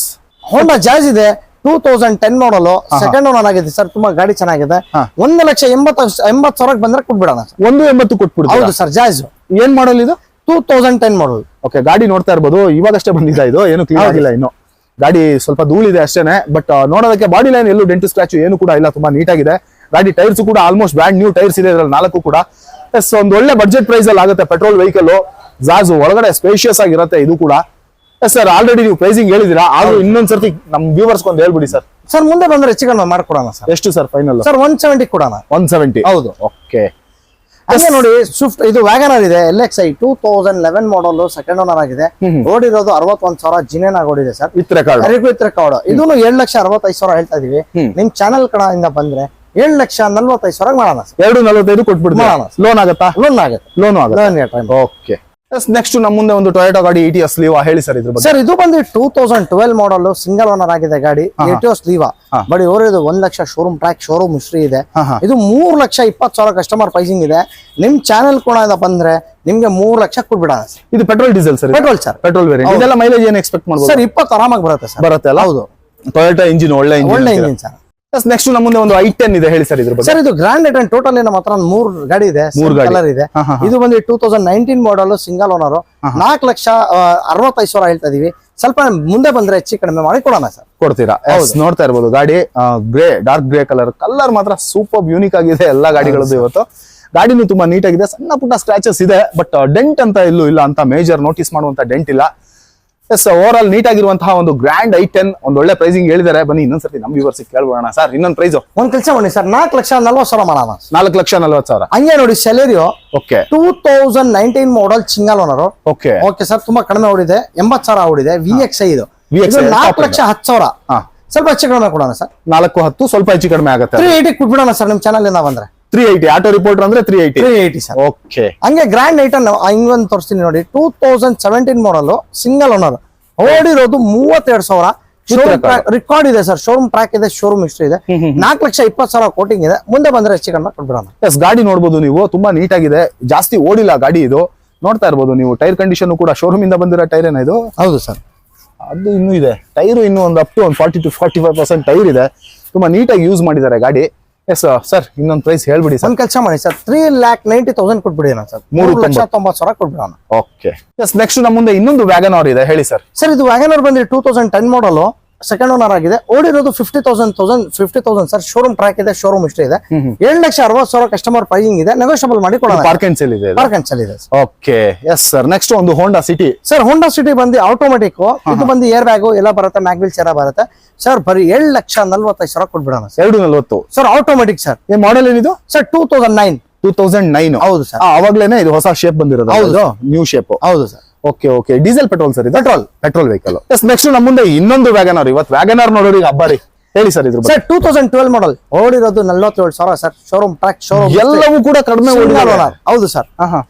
ಹೋಂಡಾ ಜಾಜ್ ಇದೆ, 2010 ಮಾಡಲ್, ಸೆಕೆಂಡ್ ಓನರ್ ಆಗಿದೆ ಸರ್. ತುಂಬಾ ಗಾಡಿ ಚೆನ್ನಾಗಿದೆ. 1,80,000 ಬಂದ್ರೆ ಕೊಟ್ಬಿಡೋಣ ಸರ್.
1,80,000 ಕೊಟ್ಬಿಡ್ತೀರಾ?
ಹೌದು ಸರ್, ಜಾಜ್.
ಏನ್ ಮಾಡಲ್ ಇದು?
2010 ಮಾಡಲ್.
ಓಕೆ, ಗಾಡಿ ನೋಡ್ತಾ ಇರ್ಬೋದು, ಇವಾಗಷ್ಟೇ ಬಂದಿದೆ ಇದು, ಏನು ಕ್ಲೀನ್ ಆಗಿಲ್ಲ ಇನ್ನು. ಗಾಡಿ ಸ್ವಲ್ಪ ಧೂಳಿದೆ ಅಷ್ಟೇನೆ, ಬಟ್ ನೋಡೋದಕ್ಕೆ ಬಾಡಿ ಲೈನ್ ಎಲ್ಲೂ ಡೆಂಟ್ ಸ್ಕ್ರಾಚ್ ಏನು ಕೂಡ ಇಲ್ಲ, ತುಂಬಾ ನೀಟಾಗಿದೆ. ಗಾಡಿ ಟೈರ್ಸ್ ಕೂಡ ಆಲ್ಮೋಸ್ಟ್ ಬ್ರ್ಯಾಂಡ್ ನ್ಯೂ ಟೈರ್ಸ್ ಇದೆ ಇದ್ರಲ್ಲಿ 4 ಕೂಡ. ಎಸ್, ಒಂದು ಒಳ್ಳೆ ಬಡ್ಜೆಟ್ ಪ್ರೈಸ್ ಅಲ್ಲಿ ಆಗುತ್ತೆ. ಪೆಟ್ರೋಲ್ ವೆಹಿಕಲ್, ಜಾಜ್ ಒಳಗಡೆ ಸ್ಪೇಷಿಯಸ್ ಆಗಿರುತ್ತೆ ಇದು ಕೂಡ. ಎಸ್ ಸರ್, ಆಲ್ರೆಡಿ ನೀವು ಪ್ರೈಸಿಂಗ್ ಹೇಳಿದಿರಾ, ಆದ್ರೂ ಇನ್ನೊಂದ್ಸರ್ತಿ ನಮ್ ವ್ಯೂವರ್ಸ್ ಒಂದು ಹೇಳ್ಬಿಡಿ ಸರ್.
ಸರ್ ಮುಂದೆ ಬಂದ್ರೆ ಹೆಚ್ಚು ಕಡಿಮೆ ಮಾಡ್ಕೊಡೋಣ ಸರ್.
ಎಷ್ಟು ಸರ್ ಫೈನಲ್?
ಸರ್ 170 ಕೊಡೋಣ.
170.
ಹೌದು.
ಓಕೆ.
ಹಂಗೆ ನೋಡಿ, ಸ್ವಿಫ್ಟ್ ಇದು ವ್ಯಾಗನರ್ ಇದೆ, LXi 2011 ಮಾಡಲ್, ಸೆಕೆಂಡ್ ಓನರ್ ಆಗಿದೆ. ಓಡಿರೋದು 61,000 ಜಿನೇನ್ ಆಗಿ ಓಡಿದೆ ಸರ್,
ವಿತ್ ರೆಕಾರ್ಡ್.
ರೆಕಾರ್ಡ್. ಇದನ್ನು 7,65,000 ಹೇಳ್ತಾ ಇದೀವಿ. ನಿಮ್ ಚಾನಲ್ ಕಡೆಯಿಂದ ಬಂದ್ರೆ 7,45,000 ಮಾಡೋಣ ಸರ್.
2,45 ಕೊಟ್ಬಿಡ್ತೀರಾ? ಲೋನ್ ಆಗತ್ತಾ?
ಲೋನ್ ಆಗುತ್ತೆ.
ಲೋನ್ ಆಗುತ್ತೆ. ಓಕೆ. ನೆಕ್ಸ್ಟ್ ನಮ್ಮ ಮುಂದೆ ಒಂದು ಟೊಯೋಟಾ ಗಾಡಿ ETS ಲೀವಾ, ಹೇಳಿ ಸರ್ ಇದ್ರ ಬಗ್ಗೆ.
ಸರ್ ಇದು ಬಂದು 2012 ಮಾಡಲ್, ಸಿಂಗಲ್ ಓನರ್ ಆಗಿದೆ ಗಾಡಿ. ETS ಲೀವಾ ಬಡಿ ಓರಿದು 1 lakh showroom track, showroom history ಇದೆ. ಇದು 3,20,000 ಕಸ್ಟಮರ್ ಪ್ರೈಸಿಂಗ್ ಇದೆ. ನಿಮ್ ಚಾನೆಲ್ ಕೂಡ ಬಂದ್ರೆ ನಿಮ್ಗೆ 3 ಲಕ್ಷ ಕೊಟ್ಬಿಡೋಣ.
ಇದು petrol diesel sir?
Petrol sir,
petrol variant. ಇದೆಲ್ಲ ಮೈಲೇಜ್ ಏನು ಎಕ್ಸ್ಪೆಕ್ಟ್ ಮಾಡ್ಬೋದು
ಸರ್? 20 ಆರಾಮಾಗಿ ಬರುತ್ತೆ ಸರ್.
ಬರುತ್ತೆ ಅಲ್ಲ?
ಹೌದು.
ಟೊಯೋಟಾ ಇಂಜಿನ್ ಒಳ್ಳೆ
ಇಂಜಿನ್ ಸರ್.
ನೆಕ್ಸ್ಟ್ ನಮ್ಮ ಮುಂದೆ ಒಂದು i10 ಇದೆ, ಹೇಳಿ ಸರ್ ಇದ್ರ ಬಗ್ಗೆ.
ಸರ್ ಇದು ಗ್ರ್ಯಾಂಡ್ ಐಟನ್, ಟೋಟಲ್ ನಮ್ಮ ಹತ್ರ 3 ಗಾಡಿ ಇದೆ, 3 ಕಲರ್ ಇದೆ. ಇದು ಬಂದು 2019 ಮಾಡಲ್, ಸಿಂಗಲ್ ಓನರ್, 4,65,000 ಹೇಳ್ತಾ ಇದೀವಿ. ಸ್ವಲ್ಪ ಮುಂದೆ ಬಂದ್ರೆ ಹೆಚ್ಚು ಕಡಿಮೆ ಮಾಡಿ ಕೊಡೋಣ ಸರ್. ಕೊಡ್ತೀರಾ?
ನೋಡ್ತಾ ಇರ್ಬೋದು ಗಾಡಿ ಗ್ರೇ, ಡಾರ್ಕ್ ಗ್ರೇ ಕಲರ್ ಮಾತ್ರ ಸೂಪರ್ ಯೂನಿಕ್ ಆಗಿದೆ ಎಲ್ಲಾ ಗಾಡಿಗಳದ್ದು ಇವತ್ತು. ಗಾಡಿನೂ ತುಂಬಾ ನೀಟಾಗಿದೆ, ಸಣ್ಣ ಪುಟ್ಟ ಸ್ಕ್ರಾಚಸ್ ಇದೆ, ಬಟ್ ಡೆಂಟ್ ಅಂತ ಎಲ್ಲೂ ಇಲ್ಲ, ಅಂತ ಮೇಜರ್ ನೋಟಿಸ್ ಮಾಡುವಂತ ಡೆಂಟ್ ಇಲ್ಲ. ಎಸ್, ಓವರ್ ಆಲ್ ನೀಟ್ ಆಗಿರುವಂತಹ ಒಂದು ಗ್ರ್ಯಾಂಡ್ i10, ಒಂದು ಒಳ್ಳೆ ಪ್ರೈಸಿಂಗ್ ಹೇಳಿದ್ದಾರೆ. ಬನ್ನಿ ಇನ್ನೊಂದ್ಸತಿ ನಮ್ ವ್ಯೂವರ್ಸ್ ಕೇಳ್ಬೋಣ ಸರ್, ಇನ್ನೊಂದು ಪ್ರೈಸ್.
ಒಂದ್ ಕೆಲಸ ಮಾಡಿ ಸರ್, 4,40,000 ಮಾಡೋಣ.
4,40,000.
ಹಂಗೆ ನೋಡಿ, Celerio
okay
2019 model, single owner.
Okay
okay sir, ತುಂಬಾ ಕಡಿಮೆ ಓಡಿದೆ, 80,000 ಓಡಿದೆ. VXi ಇದು 4,10,000. ಸ್ವಲ್ಪ ಹೆಚ್ಚು ಕಡಿಮೆ ಕೊಡೋಣ ಸರ್.
4,10,000 ಸ್ವಲ್ಪ ಹೆಚ್ಚು ಕಡಿಮೆ ಆಗುತ್ತೆ.
380 ಕೊಟ್ಬಿಡೋಣ ಸರ್ ನಿಮ್ ಚಾನಲ್ ಇಂದ ಬಂದ್ರೆ.
380 ಆಟೋ ರಿಪೋರ್ಟರ್ ಅಂದ್ರೆ 380
ಸರ್.
ಓಕೆ.
ಹಂಗೆ ಗ್ರ್ಯಾಂಡ್ ಐಟನ್ ಹಿಂಗೊಂದು ತೋರಿಸ್ತೀನಿ ನೋಡಿ, 2017 ಮಾಡಲ್, ಸಿಂಗಲ್ ಓನರ್, ಓಡಿರೋದು 32,000. ರೆಕಾರ್ಡ್ ಇದೆ ಸರ್, ಶೋರೂಮ್ ಟ್ರ್ಯಾಕ್ ಇದೆ, ಶೋರೂಮ್ ಹಿಸ್ಟ್ರಿ ಇದೆ. 4,20,000 ಕೋಟಿಂಗ್ ಇದೆ. ಮುಂದೆ ಬಂದ್ರೆ ಹೆಚ್ಚು ಕಡಿಮೆ ಕೊಟ್ಬಿಡೋಣ.
ಎಸ್, ಗಾಡಿ ನೋಡ್ಬೋದು ನೀವು, ತುಂಬಾ ನೀಟ್ ಆಗಿದೆ, ಜಾಸ್ತಿ ಓಡಿಲ್ಲ ಗಾಡಿ ಇದು. ನೋಡ್ತಾ ಇರ್ಬೋದು ನೀವು, ಟೈರ್ ಕಂಡೀಷನ್ ಕೂಡ ಶೋರೂಮ್ ಇಂದ ಬಂದಿರೋ ಟೈರ್ ಏನ ಇದು?
ಹೌದು ಸರ್.
ಅದು ಇನ್ನೂ ಇದೆ ಟೈರು, ಇನ್ನೂ ಒಂದು ಅಪ್ ಟು 40 to 45% ಟೈರ್ ಇದೆ. ತುಂಬಾ ನೀಟಾಗಿ ಯೂಸ್ ಮಾಡಿದ್ದಾರೆ ಗಾಡಿ. ಎಸ್ ಸರ್, ಇನ್ನೊಂದು ಪ್ರೈಸ್ ಹೇಳ್ಬಿಡಿ ಸರ್.
ಒಂದ್ ಕೆಲಸ ಮಾಡಿ ಸರ್, 3,90,000 ಕೊಟ್ಬಿಡೋಣ ಸರ್. 3,90,000 ಕೊಟ್ಬಿಡೋಣ.
ಓಕೆ. ಎಸ್, ನೆಕ್ಸ್ಟ್ ನಮ್ಮ ಮುಂದೆ ಇನ್ನೊಂದು ವ್ಯಾಗನಾರ್ ಇದೆ, ಹೇಳಿ ಸರ್.
ಸರ್ ಇದು ವ್ಯಾಗನಾರ್ ಬಂದ್ರೆ 2010 ಮಾಡಲ್, ಸೆಕೆಂಡ್ ಓನರ್ ಆಗಿದೆ. ಓಡಿರೋದು 50,000 ಸರ್. ಶೋರೂಮ್ ಟ್ರ್ಯಾಕ್ ಇದೆ, ಶೋರೂಮ್ ಹಿಸ್ಟ್ರಿ ಇದೆ. 7,60,000 ಕಸ್ಟಮರ್ ಪ್ರೈಸಿಂಗ್ ಇದೆ, ನೆಗೋಷಿಯಬಲ್ ಮಾಡಿ ಕೊಡೋಣ.
ಪಾರ್ಕ್ ಅಂಡ್ ಸೇಲ್ ಇದೆ.
ಪಾರ್ಕ್ ಅಂಡ್ ಸೇಲ್ ಇದೆ.
ಓಕೆ. ಎಸ್ ಸರ್, ನೆಕ್ಸ್ಟ್ ಒಂದು Honda City.
Sir Honda City ಬಂದು ಆಟೋಮೆಟಿಕ್, ಇದು ಬಂದು ಏರ್ ಬ್ಯಾಗು ಎಲ್ಲ ಬರುತ್ತೆ, ಮ್ಯಾಗ್ವಿಲ್ ಚೇರ ಬರುತ್ತೆ ಸರ್. ಬರೀ 7,45,000 ಕೊಟ್ಬಿಡೋಣ ಸರ್.
2,40,000
sir, automatic sir.
ಈ ಮಾಡೆಲ್ ಏನಿದು
ಸರ್? 2009. ಹೌದು ಸರ್.
ಅವಾಗ್ಲೇನೆ ಇದು ಹೊಸ ಶೇಪ್ ಬಂದಿರೋದು? ಹೌದು, ನ್ಯೂ ಶೇಪ್.
ಹೌದು sir.
Okay okay. Diesel petrol sir ಇದು? Petrol vehicle. ಎಸ್, ನೆಕ್ಸ್ಟ್ ನಮ್ಮ ಮುಂದೆ ಇನ್ನೊಂದು ವ್ಯಾಗನಾರ್. ಇವತ್ತು ವ್ಯಾಗನಾರ್ ನೋಡೋರಿ ಹಬ್ಬ ರೀ, ಹೇಳಿ ಸರ್ ಇದ್ರ ಬಗ್ಗೆ.
ಸರ್ 2012 ಮಾಡಲ್, ಓಡಿರೋದು 47,000 ಸರ್. ಶೋರೂಮ್ ಟ್ರ್ಯಾಕ್, ಶೋರೂಮ್
ಎಲ್ಲವೂ ಕೂಡ ಕಡಿಮೆ ಓಡಿರೋದು.
ಹೌದು ಸರ್.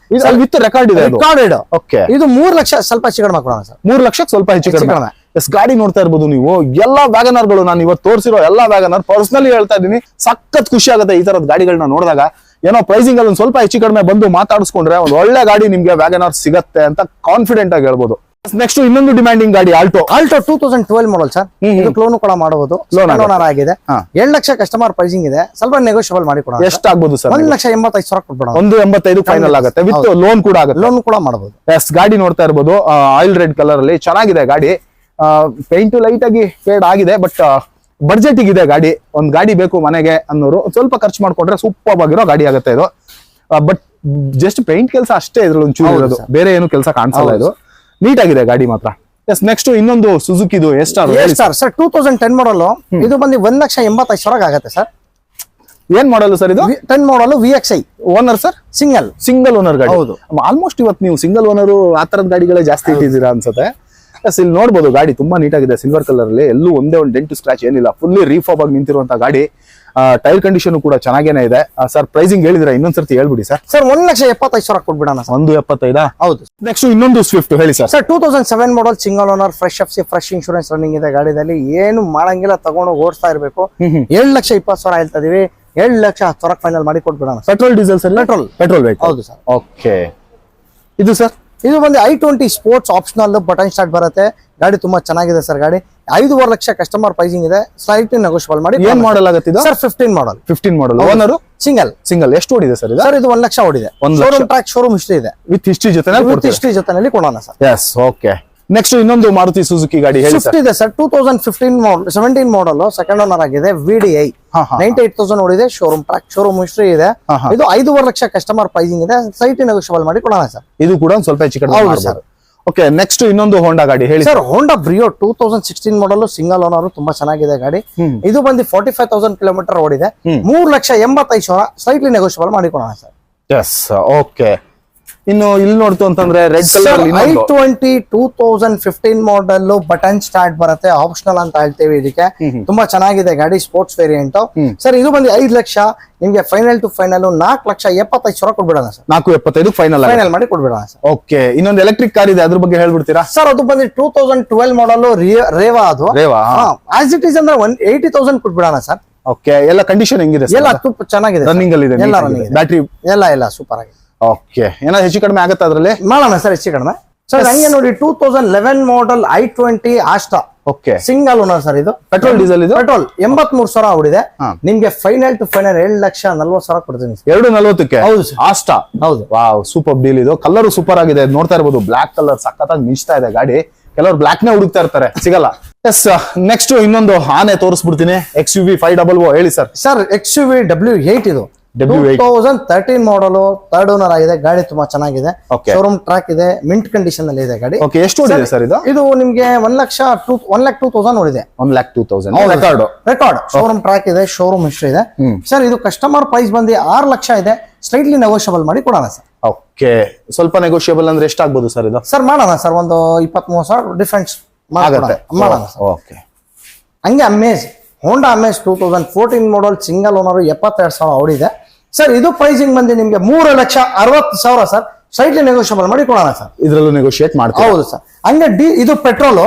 ವಿತ್ ರೆಕಾರ್ಡ್ ಇದೆ.
ರೆಕಾರ್ಡೆಡ್.
ಓಕೆ.
ಇದು 3 ಲಕ್ಷ ಸ್ವಲ್ಪ ಹೆಚ್ಚು ಕಡಿಮೆ ಕೊಡೋಣ ಸರ್.
3 ಲಕ್ಷಕ್ಕೆ ಸ್ವಲ್ಪ ಹೆಚ್ಚು ಕಡಿಮೆ. ಎಸ್, ಗಾಡಿ ನೋಡ್ತಾ ಇರ್ಬೋದು ನೀವು, ಎಲ್ಲಾ ವ್ಯಾಗನಾರ್ಗಳು ನಾನು ಇವತ್ತು ತೋರಿಸಿರೋ ಎಲ್ಲಾ ವ್ಯಾಗನಾರ್ ಪರ್ಸನಲಿ ಹೇಳ್ತಾ ಇದ್ದೀನಿ, ಸಖತ್ ಖುಷಿ ಆಗುತ್ತೆ ಈ ತರದ ಗಾಡಿಗಳನ್ನ ನೋಡಿದಾಗ. ಏನೋ ಪ್ರೈಸಿಂಗ್ ಅಲ್ಲಿ ಒಂದು ಸ್ವಲ್ಪ ಹೆಚ್ಚು ಕಡಿಮೆ ಬಂದು ಮಾತಾಡಿಸ್ಕೊಂಡ್ರೆ ಒಂದು ಒಳ್ಳೆ ಗಾಡಿ ನಿಮ್ಗೆ ವ್ಯಾಗನಾರ್ ಸಿಗತ್ತೆ ಅಂತ ಕಾನ್ಫಿಡೆಂಟ್ ಆಗಿ ಹೇಳ್ಬೋದು. ನೆಕ್ಸ್ಟ್ ಇನ್ನೊಂದು ಡಿಮ್ಯಾಂಡಿಂಗ್ ಗಾಡಿ ಆಲ್ಟೋ 2012 ಮಾಡಲ್ ಸರ್. ಇದಕ್ಕೆ ಲೋನ್ ಕೂಡ ಮಾಡಬಹುದು. ಲೋನ್ ಆಗಿದೆ. 7 ಲಕ್ಷ ಕಸ್ಟಮರ್ ಪ್ರೈಸಿಂಗ್ ಇದೆ, ಸ್ವಲ್ಪ ನೆಗೋಷಿಯಬಲ್ ಮಾಡಿ ಕೊಡೋಣ. ಎಷ್ಟಾಗಬಹುದು ಸರ್?
1,85,000 ಕೊಟ್ಬಿಡೋಣ.
1,85 ಫೈನಲ್ ಆಗುತ್ತೆ, ವಿತ್ ಲೋನ್ ಕೂಡ ಆಗುತ್ತೆ.
ಲೋನ್ ಕೂಡ ಮಾಡಬಹುದು.
ಎಸ್, ಗಾಡಿ ನೋಡ್ತಾ ಇರ್ಬೋದು, ಆಯಿಲ್ ರೆಡ್ ಕಲರ್ ಅಲ್ಲಿ ಚೆನ್ನಾಗಿದೆ ಗಾಡಿ. ಪೇಂಟ್ ಲೈಟ್ ಆಗಿ ಫೇಡ್ ಆಗಿದೆ, ಬಟ್ ಬಡ್ಜೆಟ್ ಇದೆ ಗಾಡಿ. ಒಂದ್ ಗಾಡಿ ಬೇಕು ಮನೆಗೆ ಅನ್ನೋರು ಸ್ವಲ್ಪ ಖರ್ಚು ಮಾಡ್ಕೊಂಡ್ರೆ ಸೂಪರ್ ಆಗಿರೋ ಗಾಡಿ ಆಗುತ್ತೆ ಇದು. ಬಟ್ ಜಸ್ಟ್ ಪೇಂಟ್ ಕೆಲಸ ಅಷ್ಟೇ ಇದ್ರಲ್ಲಿ ಒಂಚೂರು ಇರೋದು, ಬೇರೆ ಏನು ಕೆಲಸ ಕಾಣಿಸಲ್ಲ. ಇದು ನೀಟ್ ಆಗಿದೆ ಗಾಡಿ ಮಾತ್ರ. ಎಸ್, ನೆಕ್ಸ್ಟ್ ಇನ್ನೊಂದು ಸುಜುಕಿದು ಎಸ್ಟಾರ್
ಸರ್. 2010 ಮಾಡಲ್, ಇದು ಬಂದು 1,85,000 ಆಗುತ್ತೆ ಸರ್.
ಏನ್ ಮಾಡಲು ಸರ್ ಇದು?
10 ಮಾಡಲ್, VXi.
Owner sir? Single owner ಗಾಡಿ. ಹೌದು, ಆಲ್ಮೋಸ್ಟ್ ಇವತ್ತು ನೀವು ಸಿಂಗಲ್ ಓನರ್ ಆ ತರದ ಗಾಡಿಗಳೇ ಜಾಸ್ತಿ ಇಟ್ಟಿದ್ದೀರಾ ಅನ್ಸುತ್ತೆ. ಎಸ್ ಇಲ್ಲಿ ನೋಡಬಹುದು ಗಾಡಿ ತುಂಬಾ ನೀಟಾಗಿದೆ, ಸಿಲ್ವರ್ ಕಲರ್ ಅಲ್ಲಿ, ಎಲ್ಲೂ ಒಂದೇ ಒಂದು ಡೆಂಟ್ ಸ್ಕ್ರಾಚ್ ಏನಿಲ್ಲ, ಫುಲ್ಲಿ ರೀಫಾಬ್ ಆಗಿ ನಿಂತಿರುವಂತ ಗಾಡಿ. ಟೈರ್ ಕಂಡೀಷನ್ ಕೂಡ ಚೆನ್ನಾಗೇನೆ ಇದೆ. ಸರ್ ಪ್ರೈಸಿಂಗ್ ಹೇಳಿದ್ರೆ ಇನ್ನೊಂದ್ಸರ್ತಿ ಹೇಳ್ಬಿಡಿ ಸರ್.
Sir 1,75,000 ಕೊಟ್ಬಿಡೋಣ sir.
1.75.
ಹೌದು.
ನೆಕ್ಸ್ಟ್ ಇನ್ನೊಂದು ಸ್ವಿಫ್ಟ್ ಹೇಳಿ sir.
Sir 2007 model single owner, fresh FC, fresh insurance running ಇದೆ ಗಾಡಿದಲ್ಲಿ. ಏನು ಮಾಡಂಗಿಲ್ಲ, ತಗೊಂಡು ಓಡಿಸ್ತಾ ಇರಬೇಕು. 7,20,000 ಹೇಳ್ತಾ ಇದೀವಿ. 7,10,000 ಫೈನಲ್ ಮಾಡಿ ಕೊಟ್ಬಿಡೋಣ.
Petrol diesel sir? ಪೆಟ್ರೋಲ್ ಬೇಕು.
ಹೌದು ಸರ್.
ಓಕೆ. ಇದು ಸರ್?
ಇದು ಬಂದು i20 sports optional, button start ಬರುತ್ತೆ. ಗಾಡಿ ತುಂಬಾ ಚೆನ್ನಾಗಿದೆ ಸರ್. ಗಾಡಿ 5.5 ಲಕ್ಷ ಕಸ್ಟಮರ್ ಪ್ರೈಸಿಂಗ್ ಇದೆ. ಸ್ಲೈಟ್ಲಿ ನೆಗೋಷಿಯಬಲ್ ಮಾಡಿ.
ಏನ್ ಮಾಡಲ್ ಆಗುತ್ತೆ ಇದು
sir? 15 model.
15 model. Owner single. ಎಷ್ಟು ಓಡಿದೆ ಸರ್ ಇದು?
ಸರ್ ಇದು 1 ಲಕ್ಷ ಓಡಿದೆ. ಶೋರೂಮ್ ಟ್ರ್ಯಾಕ್, ಶೋರೂಮ್ ಹಿಸ್ಟ್ರಿ ಇದೆ.
ವಿತ್ ಹಿಸ್ಟ್ರಿ
ಜೊತೆನಲ್ಲಿ ಕೊಡೋಣ ಸರ್.
ಎಸ್. ಓಕೆ. ನೆಕ್ಸ್ಟ್ ಇನ್ನೊಂದು ಮಾರುತಿ ಸುಜುಕಿ ಗಾಡಿ ಹೇಳಿ ಸರ್.
ಇದೆ ಸರ್. 2017 ಮಾಡಲ್, ಸೆಕೆಂಡ್ ಓನರ್ ಆಗಿದೆ. VDI 98,000 ಓಡಿದೆ. ಶೋರೂಮ್ ಟ್ರ್ಯಾಕ್, ಶೋರೂಮ್ ಹಿಸ್ಟ್ರಿ ಇದೆ. ಇದು 5.5 ಲಕ್ಷ ಕಸ್ಟಮರ್ ಪ್ರೈಸಿಂಗ್ ಇದೆ. ಸ್ಲೈಟ್ಲಿ ನೆಗೋಷಿಯಬಲ್ ಮಾಡಿ ಕೊಡೋಣ ಸರ್.
ಇದು ಕೂಡ ಸ್ವಲ್ಪ ಹೆಚ್ಚು ಕಡಿಮೆ ಸರ್. ಓಕೆ. ನೆಕ್ಸ್ಟ್ ಇನ್ನೊಂದು ಹೋಂಡಾ ಗಾಡಿ ಹೇಳಿ
ಸರ್. ಹೋಂಡಾ ಬ್ರಿಯೋ 2016 ಮಾಡಲ್, ಸಿಂಗಲ್ ಓನರ್, ತುಂಬಾ ಚೆನ್ನಾಗಿದೆ ಗಾಡಿ. ಇದು ಬಂದು 45,000 ಕಿಲೋಮೀಟರ್ ಓಡಿದೆ. 3,85,000 ಸ್ಲೈಟ್ಲಿ ನೆಗೋಷಿಯಬಲ್ ಮಾಡಿ ಕೊಡೋಣ ಸರ್.
ಎಸ್. ಓಕೆ. ಇನ್ನು ಇಲ್ಲಿ ನೋಡ್ತು ಅಂತಂದ್ರೆ ರೆಡ್ ಕಲರ್
i20 2015 ಮಾಡಲ್, ಬಟನ್ ಸ್ಟಾರ್ಟ್ ಬರುತ್ತೆ. ಆಪ್ಷನಲ್ ಅಂತ ಹೇಳ್ತೇವೆ ಇದಕ್ಕೆ. ತುಂಬಾ ಚೆನ್ನಾಗಿದೆ ಗಾಡಿ, ಸ್ಪೋರ್ಟ್ಸ್ ವೇರಿಯಂಟ್ ಸರ್. ಇದು ಬಂದು 5 ಲಕ್ಷ ನಿಮ್ಗೆ ಫೈನಲ್ ಟು ಫೈನಲ್ 4,75,000 ಕೊಡ್ಬಿಡೋಣ ಸರ್.
4.75 ಫೈನಲ್
ಮಾಡಿ ಕೊಡ್ಬಿಡೋಣ ಸರ್.
ಓಕೆ. ಇನ್ನೊಂದು ಎಲೆಕ್ಟ್ರಿಕ್ ಕಾರ್ ಇದೆ, ಅದ್ರ ಬಗ್ಗೆ ಹೇಳ್ಬಿಡ್ತೀರಾ
ಸರ್? ಅದು ಬಂದು 2012 ಮಾಡಲ್, ರೇವಾ. ಅದು ಆಸ್ ಇಟ್ ಈಸ್ ಅಂದ್ರೆ 80,000 ಕೊಟ್ಬಿಡೋಣ ಸರ್.
ಓಕೆ. ಎಲ್ಲ ಕಂಡೀಷನ್ ಹೆಂಗಿದೆ?
ಎಲ್ಲ ಚೆನ್ನಾಗಿದೆ,
ರನ್ನಿಂಗ್ ಅಲ್ಲಿ ಇದೆ.
ಎಲ್ಲ ರನ್ನಿಂಗ್,
ಬ್ಯಾಟ್ರಿ
ಎಲ್ಲ ಸೂಪರ್ ಆಗಿದೆ.
ಓಕೆ. ಏನಾದ್ರು ಹೆಚ್ಚು ಕಡಿಮೆ ಆಗುತ್ತೆ ಅದ್ರಲ್ಲಿ?
ಮಾಡೋಣ ಸರ್ ಹೆಚ್ಚು ಕಡಿಮೆ. ಸರ್ ಹಂಗೆ ನೋಡಿ 2011 ಮಾಡಲ್ i20 Asta.
Okay.
Single owner sir. ಇದು
ಪೆಟ್ರೋಲ್ ಡೀಸೆಲ್? ಇದು
ಪೆಟ್ರೋಲ್ 83,000 ಓಡಿದೆ. ನಿಮ್ಗೆ ಫೈನಲ್ ಟು ಫೈನಲ್ 7,40,000 ಕೊಡ್ತೀನಿ.
2.40ಕ್ಕೆ?
ಹೌದು ಸರ್.
ಆಸ್ಟಾ.
ಹೌದು.
ವಾವ್, ಸೂಪರ್ ಡೀಲ್ ಇದು. ಕಲರ್ ಸೂಪರ್ ಆಗಿದೆ, ನೋಡ್ತಾ ಇರಬಹುದು. ಬ್ಲಾಕ್ ಕಲರ್ ಸಖತ್ತಾಗಿ ಮಿಂಚ್ತಾ ಇದೆ ಗಾಡಿ. ಕೆಲವರು ಬ್ಲಾಕ್ ನೇ ಹುಡುಕ್ತಾ ಇರ್ತಾರೆ, ಸಿಗಲ್ಲ. ಎಸ್. ನೆಕ್ಸ್ಟ್ ಇನ್ನೊಂದು ಆನೆ ತೋರಿಸ್ಬಿಡ್ತೀನಿ. XUV 500 ಹೇಳಿ ಸರ್.
ಸರ್ XUV W8 ಇದು 2013 ಮಾಡಲ್, ಥರ್ಡ್ ಓನರ್ ಆಗಿದೆ. ಗಾಡಿ ತುಂಬಾ ಚೆನ್ನಾಗಿದೆ. ಶೋರೂಮ್ ಟ್ರ್ಯಾಕ್ ಇದೆ, ಮಿಂಟ್ ಕಂಡೀಷನ್ ಅಲ್ಲಿ ಇದೆ ಗಾಡಿ.
ಓಕೆ. ಎಷ್ಟು ಓಡಿದೆ ಸರ್ ಇದು?
ಇದು ನಿಮ್ಗೆ 1,02,000 ಓಡಿದೆ.
1,02,000
ರೆಕಾರ್ಡ್. ಶೋರೂಮ್ ಟ್ರ್ಯಾಕ್ ಇದೆ, ಶೋರೂಮ್ ಹಿಸ್ಟ್ರಿ ಇದೆ ಸರ್. ಇದು ಕಸ್ಟಮರ್ ಪ್ರೈಸ್ ಬಂದು 6 ಲಕ್ಷ ಇದೆ. ಸ್ಲೈಟ್ಲಿ ನೆಗೋಷಿಯಬಲ್ ಮಾಡಿ ಕೊಡೋಣ ಸರ್.
ಓಕೆ. ಸ್ವಲ್ಪ ನೆಗೋಷಿಯಬಲ್ ಅಂದ್ರೆ ಎಷ್ಟಾಗ್ಬೋದು ಸರ್ ಇದು?
ಸರ್ ಮಾಡೋಣ ಸರ್, ಒಂದು 23,000 ಡಿಫರೆನ್ಸ್
ಆಗುತ್ತೆ.
ಮಾಡೋಣ ಸರ್.
ಓಕೆ.
ಹಂಗೆ ಅಮೇಜ್, ಹೋಂಡಾ ಅಮೇಜ್ 2014 ಮಾಡಲ್, ಸಿಂಗಲ್ ಓನರ್, 72,000 ಓಡಿದೆ ಸರ್. ಇದು ಪ್ರೈಸಿಂಗ್ ಬಂದು ನಿಮ್ಗೆ 3,60,000 ಸರ್. ಸ್ಲೈಟ್ಲಿ ನೆಗೋಷಿಯಬಲ್ ಮಾಡಿ ಕೊಡೋಣ ಸರ್.
ಇದ್ರಲ್ಲೂ ನೆಗೋಷಿಯೇಟ್ ಮಾಡ್ತೀವಿ?
ಹೌದು ಸರ್. ಹಂಗೆ ಇದು ಪೆಟ್ರೋಲ್,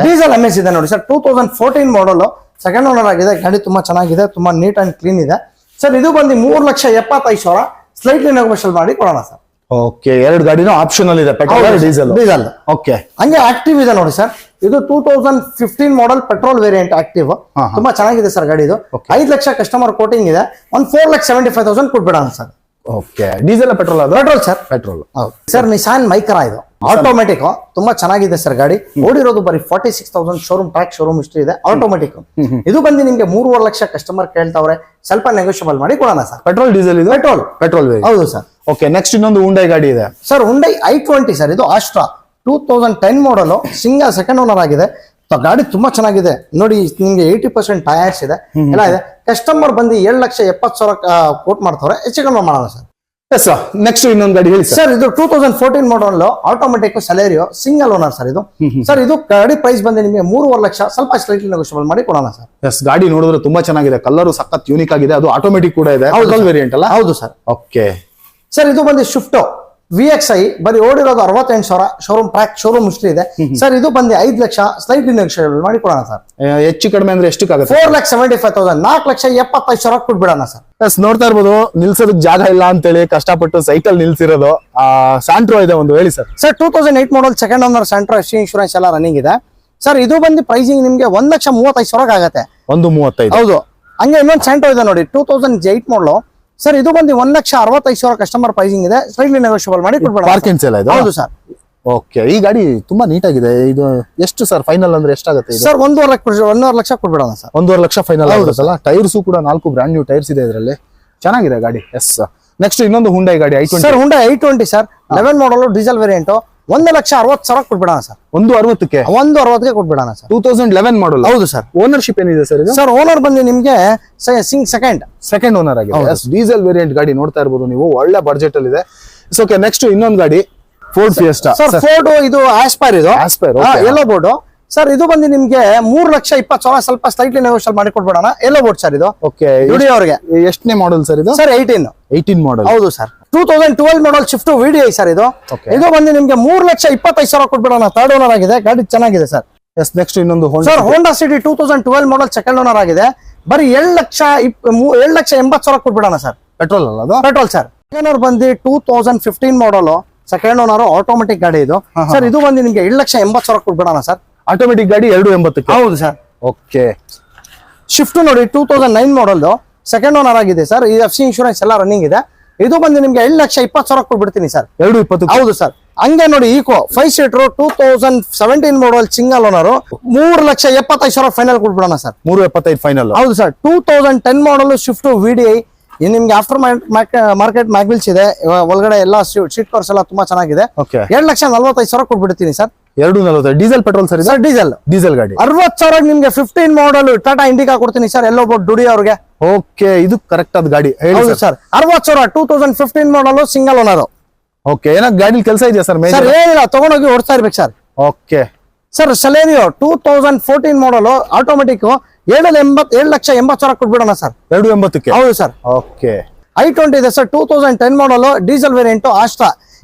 ಡೀಸೆಲ್ ಅಮೇಜ್ ಇದೆ ನೋಡಿ ಸರ್. 2014 ಮಾಡಲ್, ಸೆಕೆಂಡ್ ಓನರ್ ಆಗಿದೆ. ಗಾಡಿ ತುಂಬಾ ಚೆನ್ನಾಗಿದೆ, ತುಂಬಾ ನೀಟ್ ಅಂಡ್ ಕ್ಲೀನ್ ಇದೆ ಸರ್. ಇದು ಬಂದು 3,75,000 ಸ್ಲೈಟ್ಲಿ ನೆಗೋಷಿಯಬಲ್ ಮಾಡಿ ಕೊಡೋಣ ಸರ್.
ಓಕೆ. 2 ಗಾಡಿನೂ ಆಪ್ಷನಲ್ ಇದೆ, ಪೆಟ್ರೋಲ್ ಡೀಸೆಲ್. ಓಕೆ.
ಹಂಗೆ ಆಕ್ಟಿವ್ ಇದೆ ನೋಡಿ ಸರ್. ಇದು 2015 ಮಾಡಲ್, ಪೆಟ್ರೋಲ್ ವೇರಿಯಂಟ್ ಆಕ್ಟಿವ್. ತುಂಬಾ ಚೆನ್ನಾಗಿದೆ ಸರ್ ಗಾಡಿ. ಇದು 5 ಲಕ್ಷ ಕಸ್ಟಮರ್ ಕೋಟಿಂಗ್ ಇದೆ. 4,75,000 ಕೊಟ್ಬಿಡೋಣ ಸರ್.
ಓಕೆ. Diesel petrol? ಅದು ಪೆಟ್ರೋಲ್ ಸರ್. ಪೆಟ್ರೋಲ್.
ಹೌದು ಸರ್. ನಿಸಾನ್ ಮೈಕ್ರಾ ಇದು ಆಟೋಮೆಟಿಕ್, ತುಂಬಾ ಚೆನ್ನಾಗಿದೆ ಸರ್ ಗಾಡಿ. ಓಡಿರೋದು ಬರೀ 46,000. ಶೋರೂಮ್ ಟ್ರ್ಯಾಕ್, ಶೋರೂಮ್ ಹಿಸ್ಟ್ರಿ ಇದೆ. ಆಟೋಮೆಟಿಕ್. ಇದು ಬಂದು ನಿಮ್ಗೆ 3.5 ಲಕ್ಷ ಕಸ್ಟಮರ್ ಕೇಳ್ತಾವ್ರೆ. ಸ್ವಲ್ಪ ನೆಗೋಷಿಯಬಲ್ ಮಾಡಿ ಕೊಡೋಣ ಸರ್.
Petrol diesel? ಇದು ಪೆಟ್ರೋಲ್. ಹೌದು
ಸರ್.
ಓಕೆ. ನೆಕ್ಸ್ಟ್ ಇನ್ನೊಂದು ಹುಂಡೈ ಗಾಡಿ ಇದೆ
ಸರ್. Hyundai i20 sir. ಇದು Astra 2010 model, single, second owner ಆಗಿದೆ. ಗಾಡಿ ತುಂಬಾ ಚೆನ್ನಾಗಿದೆ ನೋಡಿ. ನಿಮ್ಗೆ 80% ಟೈರ್ಸ್ ಇದೆ, ಎಲ್ಲ ಇದೆ. ಕಸ್ಟಮರ್ ಬಂದು 7,70,000 ಕೋಟ್ ಮಾಡ್ತಾರೆ. ಹೆಚ್ಚು ಕಡಿಮೆ ಮಾಡೋಣ ಸರ್.
ಎಸ್. ನೆಕ್ಸ್ಟ್ ಇನ್ನೊಂದು ಗಾಡಿ ಹೇಳಿ
ಸರ್. ಇದು 2014 model, automatic, Celerio, single owner sir. ಇದು ಸರ್. ಇದು ಗಾಡಿ ಪ್ರೈಸ್ ಬಂದು ನಿಮಗೆ 3.5 ಲಕ್ಷ. ಸ್ವಲ್ಪ ಸ್ಲೈಟ್ಲಿ ನೆಗೋಷಿಯಬಲ್ ಮಾಡಿ ಕೊಡೋಣ ಸರ್.
ಎಸ್. ಗಾಡಿ ನೋಡಿದ್ರೆ ತುಂಬಾ ಚೆನ್ನಾಗಿದೆ, ಕಲರ್ ಸಖತ್ ಯೂನಿಕ್ ಆಗಿದೆ. ಅದು ಆಟೋಮೆಟಿಕ್ ಕೂಡ ಇದೆ, ವೇರಿಯಂಟ್ ಅಲ್ಲ?
ಹೌದು ಸರ್.
Okay
sir. ಇದು ಬಂದು ಶಿಫ್ಟ್ VXI, ಬರೀ ಓಡಿರೋದು 68,000. ಶೋರೂಮ್ ಟ್ರ್ಯಾಕ್, ಶೋರೂಮ್ ಹಿಸ್ಟ್ರಿ ಇದೆ ಸರ್. ಇದು ಬಂದು 5 ಲಕ್ಷ. ಸ್ಲೈಟ್ಲಿ ನೆಗೋಷಿಯಬಲ್ ಮಾಡಿ ಕೊಡೋಣ ಸರ್.
ಹೆಚ್ಚು ಕಡಿಮೆ ಅಂದ್ರೆ ಎಷ್ಟಕ್ಕಾಗುತ್ತೆ?
4,75,000. 4,75,000 ಕೊಟ್ಬಿಡೋಣ ಸರ್.
ಎಸ್. ನೋಡ್ತಾ ಇರ್ಬೋದು, ನಿಲ್ಸೋದಕ್ಕೆ ಜಾಗ ಇಲ್ಲ ಅಂತೇಳಿ ಕಷ್ಟಪಟ್ಟು ಸೈಕಲ್ ನಿಲ್ಸಿರೋದು. ಸ್ಯಾಂಟ್ರೋ ಇದೆ ಒಂದು, ಹೇಳಿ sir.
Sir 2008 model, second owner, Santro, FC insurance ಎಲ್ಲ ರನ್ನಿಂಗ್ ಇದೆ ಸರ್. ಇದು ಬಂದು ಪ್ರೈಸಿಂಗ್ ನಿಮ್ಗೆ 1,35,000 ಆಗುತ್ತೆ.
1.35?
ಹೌದು. ಹಂಗೆ ಇನ್ನೊಂದು ಸ್ಯಾಂಟ್ರೋ ಇದೆ ನೋಡಿ, 2008 ಮಾಡಲು ಸರ್. ಇದು ಬಂದು 1,65,000 ಕಸ್ಟಮರ್ ಪ್ರೈಸಿಂಗ್ ಇದೆ. ಸ್ಲೈಟ್ಲಿ ನೆಗೋಷಿಯಬಲ್ ಮಾಡಿ ಕೊಡ್ಬೇಡ.
ಪಾರ್ಕಿಂಗ್ ಎಲ್ಲ ಇದೆ?
ಹೌದು ಸರ್.
ಓಕೆ. ಈ ಗಾಡಿ ತುಂಬಾ ನೀಟ್ ಆಗಿದೆ. ಇದು ಎಷ್ಟು ಸರ್ ಫೈನಲ್ ಅಂದ್ರೆ ಎಷ್ಟಾಗುತ್ತೆ
ಸರ್? 1.5 ಲಕ್ಷ ಕೊಡ್ಬೇಡ ಸರ್.
1.5 ಲಕ್ಷ ಫೈನಲ್ ಆಗುತ್ತಲ್ಲ. ಟೈರ್ಸ್ ಕೂಡ 4 ಬ್ರಾಂಡ್ ನ್ಯೂ ಟೈರ್ಸ್ ಇದೆ ಇದರಲ್ಲಿ. ಚೆನ್ನಾಗಿದೆ ಗಾಡಿ. ಎಸ್. ನೆಕ್ಸ್ಟ್ ಇನ್ನೊಂದು ಹುಂಡೈ ಗಾಡಿ i20
sir. Hyundai i20 sir. 11 model, diesel variant. 1,60,000 ಕೊಟ್ಬಿಡೋಣ ಸರ್.
1.60ಕ್ಕೆ?
1.60ಕ್ಕೆ ಕೊಟ್ಬಿಡೋಣ ಸರ್.
2011 ಮಾಡಲ್?
ಹೌದು ಸರ್.
ಓನರ್ಶಿಪ್ ಏನಿದೆ ಸರ್ ಇದು?
ಸರ್ ಓನರ್ ಬಂದು ನಿಮ್ಗೆ ಸೆಕೆಂಡ್
ಓನರ್ ಆಗಿದೆ. ಡೀಸೆಲ್ ವೇರಿಯಂಟ್ ಗಾಡಿ ನೋಡ್ತಾ ಇರ್ಬೋದು ನೀವು, ಒಳ್ಳೆ ಬಡ್ಜೆಟ್ ಅಲ್ಲಿ ಇದೆ. ಓಕೆ. ನೆಕ್ಸ್ಟ್ ಇನ್ನೊಂದು ಗಾಡಿ ಫೋರ್ಡ್ ಫಿಯೆಸ್ಟಾ
ಸರ್ ಫೋರ್ಡ್ ಇದು ಆಸ್ಪೈರ್ ಇದು
Aspire, okay.
ಎಲ್ಲೋ ಬೋರ್ಡ್ ಸರ್. ಇದು ಬಂದು ನಿಮ್ಗೆ 3,20,000 ಸ್ವಲ್ಪ ಸ್ಲೈಟ್ಲಿ ನೆಗೋಷಿಯೇಟ್ ಮಾಡಿ ಕೊಡ್ಬೇಡಣ. ಎಲ್ಲೋ ಬೋರ್ಡ್ ಸರ್ ಇದು.
ಓಕೆ,
ಯುಡಿ ಅವ್ರಿಗೆ
ಎಷ್ಟನೇ ಮಾಡೆಲ್ ಸರ್ ಇದು?
Sir 18
model.
ಹೌದು ಸರ್. 2012 ಮಾಡಲ್ ಶಿಫ್ಟ್ VDI ಸರ್ ಇದು.
Okay.
ಇದು ಬಂದು ನಿಮ್ಗೆ 3,25,000 ಕೊಡ್ಬೇಡಣ. ಥರ್ಡ್ ಓನರ್ ಆಗಿದೆ, ಗಾಡಿ ಚೆನ್ನಾಗಿದೆ ಸರ್.
ಎಸ್, ನೆಕ್ಸ್ಟ್ ಇನ್ನೊಂದು
ಸರ್ ಹೋಂಡಾ ಸಿಟಿ 2012 ಮಾಡಲ್ ಸೆಕೆಂಡ್ ಓನರ್ ಆಗಿದೆ. ಬರೀ 7,80,000 ಕೊಟ್ಬಿಡೋಣ ಸರ್.
ಪೆಟ್ರೋಲ್ ಅಲ್ಲ ಅದು?
Petrol sir. ಓನರ್ ಬಂದು 2015 ಮಾಡಲ್ ಸೆಕೆಂಡ್ ಓನರ್ ಆಟೋಮೆಟಿಕ್ ಗಾಡಿ ಇದು ಸರ್. ಇದು ಬಂದು ನಿಮ್ಗೆ 7,80,000 ಕೊಟ್ಬಿಡೋಣ ಸರ್.
ಆಟೋಮೆಟಿಕ್ ಗಾಡಿ 280.
ಹೌದು ಸರ್.
ಓಕೆ,
ಶಿಫ್ಟ್ ನೋಡಿ 2009 ಮಾಡಲ್ ಸೆಕೆಂಡ್ ಓನರ್ ಆಗಿದೆ ಸರ್. ಈ FC ಇನ್ಶೂರೆನ್ಸ್ ಎಲ್ಲ ರನ್ನಿಂಗ್ ಇದೆ. ಇದು ಬಂದು ನಿಮ್ಗೆ 7,20,000 ಕೊಟ್ಬಿಡ್ತೀನಿ ಸರ್.
220.
ಹೌದು ಸರ್. ಹಂಗೆ ನೋಡಿ Eeco 5 seater 2017 model single owner 3,75,000 final ಕೊಟ್ಬಿಡೋಣ ಸರ್.
375 ಫೈನಲ್.
ಹೌದು ಸರ್. 2010 ಮಾಡಲ್ ಶಿಫ್ಟ್ VDI ನಿಮ್ಗೆ ಆಫ್ಟರ್ ಮಾರ್ಕೆಟ್ ಮ್ಯಾಗ್ವಿಲ್ಸ್ ಇದೆ. ಒಳಗಡೆ ಎಲ್ಲ ಸೀಟ್ ಕವರ್ಸ್ ಎಲ್ಲ ತುಂಬಾ ಚೆನ್ನಾಗಿದೆ.
ಓಕೆ,
7,40,000 ಕೊಟ್ಬಿಡ್ತೀನಿ sir.
240. Diesel petrol sir?
Sir diesel ಗಾಡಿ 60,000 ನಿಮ್ಗೆ 15 ಮಾಡಲ್ ಟಾಟಾ ಇಂಡಿಕಾ ಕೊಡ್ತೀನಿ ಸರ್. ಎಲ್ಲೋ ಬೋರ್ಡ್ ಡುಡಿ ಅವ್ರಿಗೆ.
ಓಕೆ, ಇದು ಕರೆಕ್ಟ್ ಆದ ಗಾಡಿ ಹೇಳಿ
ಹೌದು sir. 60,000 2015 model single owner.
Okay, ಏನೋ ಗಾಡಿ ಕೆಲಸ ಇದೆಯಾ ಸರ್?
ಸರ್ ಏನಿಲ್ಲ, ತಗೊಂಡೋಗಿ ಓಡಿಸ್ತಾ ಇರ್ಬೇಕು sir.
Okay
sir Celerio 2014 model automatic 7,80,000 ಕೊಟ್ಬಿಡೋಣ sir.
280ಕ್ಕೆ.
ಹೌದು ಸರ್.
ಓಕೆ,
i20 ಇದೆ ಸರ್ 2010 ಮಾಡಲ್ diesel variant Astra.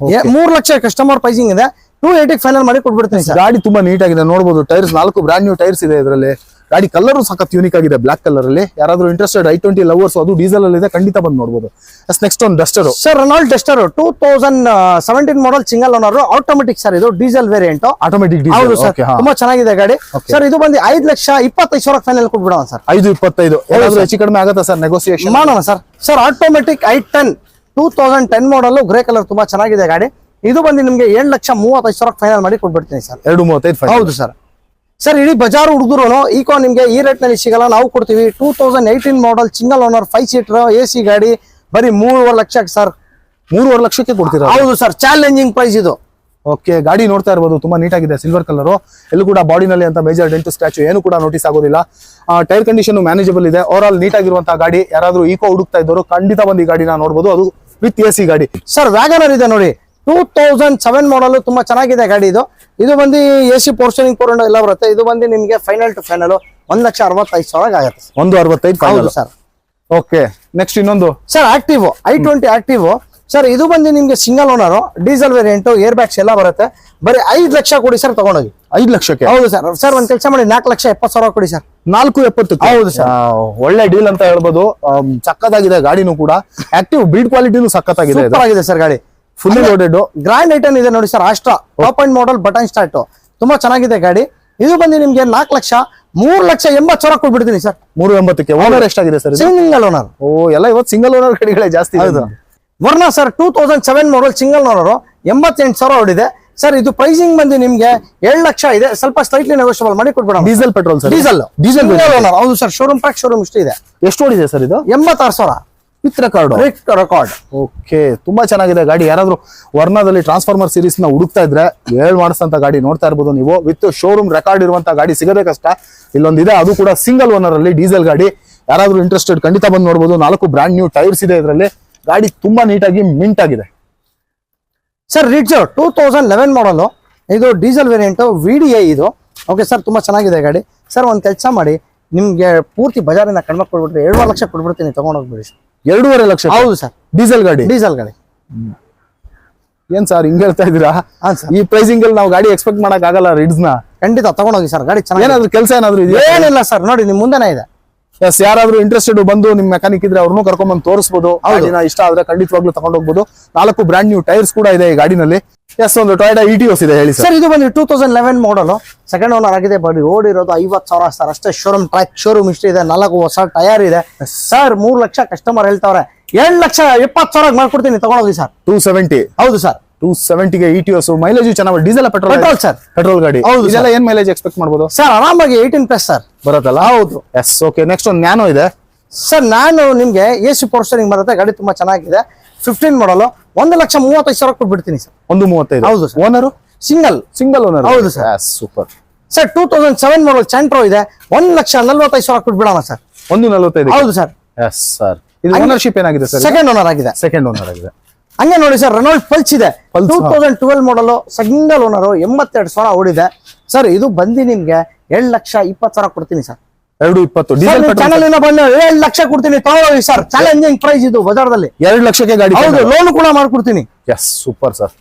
3 lakh customer pricing ಇದೆ. 280 ಫೈನಲ್ ಮಾಡಿ ಕೊಟ್ಬಿಡ್ತೀನಿ ಸರ್.
ಗಾಡಿ ತುಂಬಾ ನೀಟ್ ಆಗಿದೆ ನೋಡಬಹುದು. ಟೈರ್ಸ್ 4 ಬ್ರಾಂಡ್ ನ್ಯೂ ಟೈರ್ಸ್ ಇದೆ ಇದರಲ್ಲಿ. ಗಾಡಿ ಕಲರ್ ಸಖತ್ ಯೂನಿಕ್ ಆಗಿದೆ, ಬ್ಲಾಕ್ ಕಲರ್ ಅಲ್ಲಿ. ಯಾರಾದ್ರೂ ಇಂಟ್ರೆಸ್ಟೆಡ್ i20 ಲವರ್ಸ್, ಅದು ಡೀಸೆಲ್ ಅಲ್ಲಿ ಇದೆ, ಖಂಡಿತ ಬಂದು ನೋಡಬಹುದು. ನೆಕ್ಸ್ಟ್ ಒಂದು Duster
sir. Renault Duster 2017 model single owner automatic sir. ಇದು ಡೀಸೆಲ್ ವೇರಿಯಂಟ್
ಆಟೋಮೆಟಿಕ್ ಡೀಸೆಲ್.
ಹೌದು ಸರ್. ತುಂಬಾ ಚೆನ್ನಾಗಿದೆ ಗಾಡಿ ಸರ್. ಇದು ಬಂದು 5,25,000 ಫೈನಲ್ ಕೊಟ್ಬಿಡೋಣ ಸರ್.
525. ಏನಾದ್ರೂ ಹೆಚ್ಚು ಕಡಿಮೆ ಆಗುತ್ತಾ ಸರ್? ನೆಗೋಸಿಯೇಷನ್
ಮಾಡೋಣ ಸರ್. ಸರ್ ಆಟೋಮೆಟಿಕ್ i10 2010 ಮಾಡಲ್ ಗ್ರೇ ಕಲರ್ ತುಂಬಾ ಚೆನ್ನಾಗಿದೆ ಗಾಡಿ. ಇದು ಬಂದು ನಿಮ್ಗೆ 7,35,000 ಫೈನಲ್ ಮಾಡಿ ಕೊಟ್ಬಿಡ್ತೀನಿ ಸರ್.
235.
ಹೌದು ಸರ್. ಸರ್ ಇಡೀ ಬಜಾರ್ ಹುಡುಗರು ಈಕೋ ನಿಮ್ಗೆ ಈ ರೇಟ್ ನಲ್ಲಿ ಸಿಗಲ್ಲ, ನಾವು ಕೊಡ್ತೀವಿ. 2018 model single owner 5 seater AC ಗಾಡಿ ಬರೀ 3.5 ಲಕ್ಷಕ್ಕೆ ಸರ್.
3.5 ಲಕ್ಷಕ್ಕೆ ಕೊಡ್ತೀರಾ?
ಹೌದು ಸರ್. ಚಾಲೆಂಜಿಂಗ್ ಪ್ರೈಸ್ ಇದು.
ಓಕೆ, ಗಾಡಿ ನೋಡ್ತಾ ಇರಬಹುದು, ತುಂಬಾ ನೀಟ್ ಆಗಿದೆ. ಸಿಲ್ವರ್ ಕಲರ್, ಎಲ್ಲೂ ಕೂಡ ಬಾಡಿನಲ್ಲಿ ಅಂತ ಮೇಜರ್ ಡೆಂಟ್ ಸ್ಕ್ರಾಚ್ ಏನು ಕೂಡ ನೋಟಿಸ್ ಆಗೋದಿಲ್ಲ. ಟೈರ್ ಕಂಡೀಷನ್ ಮ್ಯಾನೇಜಬಲ್ ಇದೆ. ಓವರ್ ಆಲ್ ನೀಟ್ ಆಗಿರುವಂತಹ ಗಾಡಿ. ಯಾರಾದ್ರೂ ಈಕೋ ಹುಡುಕ್ತಾ ಇದ್ದವರು ಖಂಡಿತ ಬಂದು ಈ ಗಾಡಿನ ನೋಡಬಹುದು, ಅದು ವಿತ್ AC ಗಾಡಿ.
ಸರ್ ವ್ಯಾಗನರ್ ಇದೆ ನೋಡಿ 2007 ಮಾಡಲ್ ತುಂಬಾ ಚೆನ್ನಾಗಿದೆ ಗಾಡಿ ಇದು. ಇದು ಬಂದು AC ಪೋರ್ಷನಿಂಗ್ ಪೋರ್ಡ್ ಎಲ್ಲ ಬರುತ್ತೆ. ಇದು ಬಂದು ನಿಮ್ಗೆ ಫೈನಲ್ ಟು ಫೈನಲ್ 1,65,000 ಆಗುತ್ತೆ.
165
ಹೌದು ಸರ್.
ಓಕೆ, ನೆಕ್ಸ್ಟ್ ಇನ್ನೊಂದು
sir active i20 active sir. ಇದು ಬಂದು ನಿಮ್ಗೆ single owner diesel variant, air bags ಎಲ್ಲ ಬರುತ್ತೆ. ಬರೀ 5 ಲಕ್ಷ ಕೊಡಿ ಸರ್, ತಗೊಂಡೋಗಿ.
5 ಲಕ್ಷಕ್ಕೆ?
ಹೌದು ಸರ್. ಸರ್ ಒಂದ್ ಕೆಲಸ ಮಾಡಿ 4,70,000 ಕೊಡಿ ಸರ್.
470.
ಹೌದು ಸರ್.
ಒಳ್ಳೆ ಡೀಲ್ ಅಂತ ಹೇಳ್ಬೋದು. ಸಕ್ಕತ್ತಾಗಿದೆ ಗಾಡಿನೂ ಕೂಡ. ಆಕ್ಟಿವ್ ಬಿಲ್ಡ್ ಕ್ವಾಲಿಟಿನೂ ಸಕ್ಕತ್ತಾಗಿದೆ.
ಸೂಪರ್ ಆಗಿದೆ ಸರ್ ಗಾಡಿ.
ಫುಲ್ಲಿ ಲೋಡೆಡ್
ಗ್ರ್ಯಾಂಡ್ ಐಟನ್ ಇದೆ ನೋಡಿ sir. Asta top end model button start ತುಂಬಾ ಚೆನ್ನಾಗಿದೆ ಗಾಡಿ. ಇದು ಬಂದು ನಿಮ್ಗೆ 4,03,80,000 ಕೊಟ್ಬಿಡ್ತೀನಿ ಸರ್.
380ಕ್ಕೆ. ಓನರ್ ಎಷ್ಟಾಗಿದೆ ಸರ್?
Single owner.
ಓ, ಎಲ್ಲ ಇವತ್ತು ಸಿಂಗಲ್ ಓನರ್ ಗಾಡಿಗಳೇ ಜಾಸ್ತಿ.
ಹೌದು. ವರ್ಣ ಸರ್ 2007 ಮಾಡಲ್ ಸಿಂಗಲ್ ಓನರ್ 88,000 ಹೊಡಿದೆ ಸರ್. ಇದು ಪ್ರೈಸಿಂಗ್ ಬಂದು ನಿಮ್ಗೆ 7 ಲಕ್ಷ ಇದೆ. ಸ್ವಲ್ಪ ಸ್ಲೈಟ್ಲಿ ನೆಗೋಷಿಯಬಲ್ ಮಾಡಿ ಕೊಟ್ಬಿಡೋಣ.
Diesel petrol sir?
Diesel owner. ಹೌದು ಸರ್. ಶೋರೂಮ್ ಪ್ಯಾಕ್ ಶೋರೂಮ್ ಇಷ್ಟ ಇದೆ.
ಎಷ್ಟು ಓಡಿದೆ ಸರ್ ಇದು?
86,000
ವಿತ್ ರೆಕಾರ್ಡ್. ಓಕೆ, ತುಂಬಾ ಚೆನ್ನಾಗಿದೆ ಗಾಡಿ. ಯಾರಾದ್ರೂ ವರ್ಣದಲ್ಲಿ ಟ್ರಾನ್ಸ್ಫಾರ್ಮರ್ ಸೀರೀಸ್ ನ ಹುಡುಕ್ತಾ ಇದ್ರೆ ಮಾಡಿಸಂತ ಗಾಡಿ ನೋಡ್ತಾ ಇರ್ಬೋದು ನೀವು. ವಿತ್ ಶೋರೂಮ್ ರೆಕಾರ್ಡ್ ಇರುವಂತ ಗಾಡಿ ಸಿಗದೆ ಕಷ್ಟ. ಇಲ್ಲೊಂದಿದೆ, ಅದು ಕೂಡ ಸಿಂಗಲ್ ಓನರ್ ಅಲ್ಲಿ ಡೀಸೆಲ್ ಗಾಡಿ. ಯಾರಾದ್ರೂ ಇಂಟ್ರೆಸ್ಟೆಡ್ ಖಂಡಿತ ಬಂದು ನೋಡಬಹುದು. 4 ಬ್ರಾಂಡ್ ನ್ಯೂ ಟೈರ್ಸ್ ಇದೆ ಇದರಲ್ಲಿ. ಗಾಡಿ ತುಂಬಾ ನೀಟಾಗಿ ಮಿಂಟ್ ಆಗಿದೆ
ಸರ್. ರಿಡ್ಜ್ 2011 ಮಾಡಲ್ ಇದು ಡೀಸೆಲ್ ವೇರಿಯಂಟ್ VDI ಇದು. ಓಕೆ ಸರ್, ತುಂಬಾ ಚೆನ್ನಾಗಿದೆ ಗಾಡಿ. ಸರ್ ಒಂದ್ ಕೆಲಸ ಮಾಡಿ, ನಿಮ್ಗೆ ಪೂರ್ತಿ ಬಜಾರಿನ ಕಡಿಮೆ ಕೊಡ್ಬಿಟ್ರೆ 2.5 ಲಕ್ಷ ಕೊಟ್ಬಿಡ್ತೀನಿ, ತಗೊಂಡೋಗ್ಬಿಡಿ.
2.5 ಲಕ್ಷ?
ಹೌದು ಸರ್.
ಡೀಸೆಲ್ ಗಾಡಿ?
ಡೀಸೆಲ್ ಗಾಡಿ.
ಏನ್ ಸರ್ ಹಿಂಗ್ ಹೇಳ್ತಾ ಇದೀರಾ? ಈ ಪ್ರೈಸಿಂಗ್ ಅಲ್ಲಿ ನಾವು ಗಾಡಿ ಎಕ್ಸ್ಪೆಕ್ಟ್ ಮಾಡಕ್ ಆಗಲ್ಲ. ರಿಡ್ಸ್ ನ ಖಂಡಿತ
ತಗೊಂಡೋಗಿ ಸರ್. ಗಾಡಿ ಚೆನ್ನಾಗಿ.
ಏನಾದ್ರು ಕೆಲಸ ಏನಾದ್ರು ಇದೆಯಾ?
ಏನಿಲ್ಲ ಸರ್, ನೋಡಿ ನಿಮ್ ಮುಂದೆನೇ ಇದೆ.
ಎಸ್, ಯಾರಾದ್ರೂ ಇಂಟ್ರೆಸ್ಟೆಡ್ ಬಂದು ನಿಮ್ ಮೆಕ್ಯಾನಿಕ್ ಇದ್ರೆ ಅವ್ರನ್ನೂ ಕರ್ಕೊಂಡ್ ಬಂದು ತೋರಿಸಬಹುದು. ಗಾಡಿನ ಇಷ್ಟ ಆದ್ರೆ ಖಂಡಿತವಾಗ್ಲೂ ತಗೊಂಡ್ ಹೋಗ್ಬೋದು. 4 ಬ್ರಾಂಡ್ ನ್ಯೂ ಟೈರ್ಸ್ ಕೂಡ ಇದೆ ಈ ಗಾಡಿನಲ್ಲಿ. ಎಸ್, ಒಂದು ಟೊಯೋಟಾ ಇಟಿಯೋಸ್ ಇದೆ. ಹೇಳಿ
ಸರ್. ಇದು ಬಂದು 2011 ಮಾಡಲ್ ಸೆಕೆಂಡ್ ಓನರ್ ಆಗಿದೆ. ಬರೀ ಓಡಿರೋದು 50,000 ಸರ್ ಅಷ್ಟೇ. ಶೋರೂಮ್ ಟ್ರ್ಯಾಕ್ ಶೋರೂಮ್ ಇಷ್ಟ ಇದೆ. 4 ಹೊಸ ಟೈರ್ ಇದೆ ಸರ್. 3 ಲಕ್ಷ ಕಸ್ಟಮರ್ ಹೇಳ್ತಾವ್ರೆ. 7,70,000 ಮಾಡ್ಕೊಡ್ತೀನಿ, ತಗೊಂಡೋಗಿ ಸರ್.
270?
ಹೌದು ಸರ್.
270ಗೆ ಇಟಿಯೋಸ್. ಮೈಲೇಜ್ ಚೆನ್ನಾಗಿ. Diesel petrol
sir?
ಪೆಟ್ರೋಲ್ ಗಾಡಿ.
ಹೌದು.
ಇದೆಲ್ಲ ಏನ್ ಮೈಲೇಜ್ ಎಕ್ಸ್ಪೆಕ್ಟ್ ಮಾಡಬಹುದು
ಸರ್? ಆರಾಮಾಗಿ 18+ ಸರ್
ಬರುತ್ತಲ್ಲ?
ಹೌದು.
Yes, okay. ನೆಕ್ಸ್ಟ್ ಒಂದು ನ್ಯಾನೋ ಇದೆ
ಸರ್. ನಾನು ನಿಮ್ಗೆ AC ಪೋರ್ಷನಿಂಗ್ ಬರುತ್ತೆ. ಗಾಡಿ ತುಂಬಾ ಚೆನ್ನಾಗಿದೆ. 15 ಮಾಡಲ್ 1,35,000 ಕೊಟ್ಬಿಡ್ತೀನಿ ಸರ್.
135?
ಹೌದು ಸರ್.
Owner single owner?
ಹೌದು ಸರ್.
Super
sir. 2007 ಮಾಡಲ್ ಸೆಂಟ್ರೋ ಇದೆ. 1,45,000 ಕೊಟ್ಬಿಡೋಣ ಸರ್.
145?
ಹೌದು ಸರ್.
Yes sir. ಇದು ಓನರ್ಶಿಪ್ ಏನಾಗಿದೆ ಸರ್?
ಸೆಕೆಂಡ್ ಓನರ್ ಆಗಿದೆ.
ಸೆಕೆಂಡ್ ಓನರ್ ಆಗಿದೆ.
ಹಂಗೆ ನೋಡಿ ಸರ್ ರೆನಾಲ್ಡ್ ಪಲ್ಸ್ ಇದೆ
Pulse,
2012 ಮಾಡಲ್ ಸಿಂಗಲ್ ಓನರ್ 82,000 ಓಡಿದೆ ಸರ್. ಇದು ಬಂದು ನಿಮ್ಗೆ 7,20,000 ಕೊಡ್ತೀನಿ ಸರ್.
220 ಡೀಸೆಲ್ ಪೆಟ್ರೋಲ್
ಚಾನಲ್ ಇಂದ ಬಂದು 7 ಲಕ್ಷ ಕೊಡ್ತೀನಿ ತಗೊಳ್ಳಿ ಸರ್. ಚಾಲೆಂಜಿಂಗ್ ಪ್ರೈಸ್ ಇದು ಬಜಾರ್ದಲ್ಲಿ.
2 ಲಕ್ಷಕ್ಕೆ ಗಾಡಿ.
ಹೌದು, ಲೋನ್ ಕೂಡ ಮಾಡ್ಕೊಡ್ತೀನಿ.
Yes, super sir.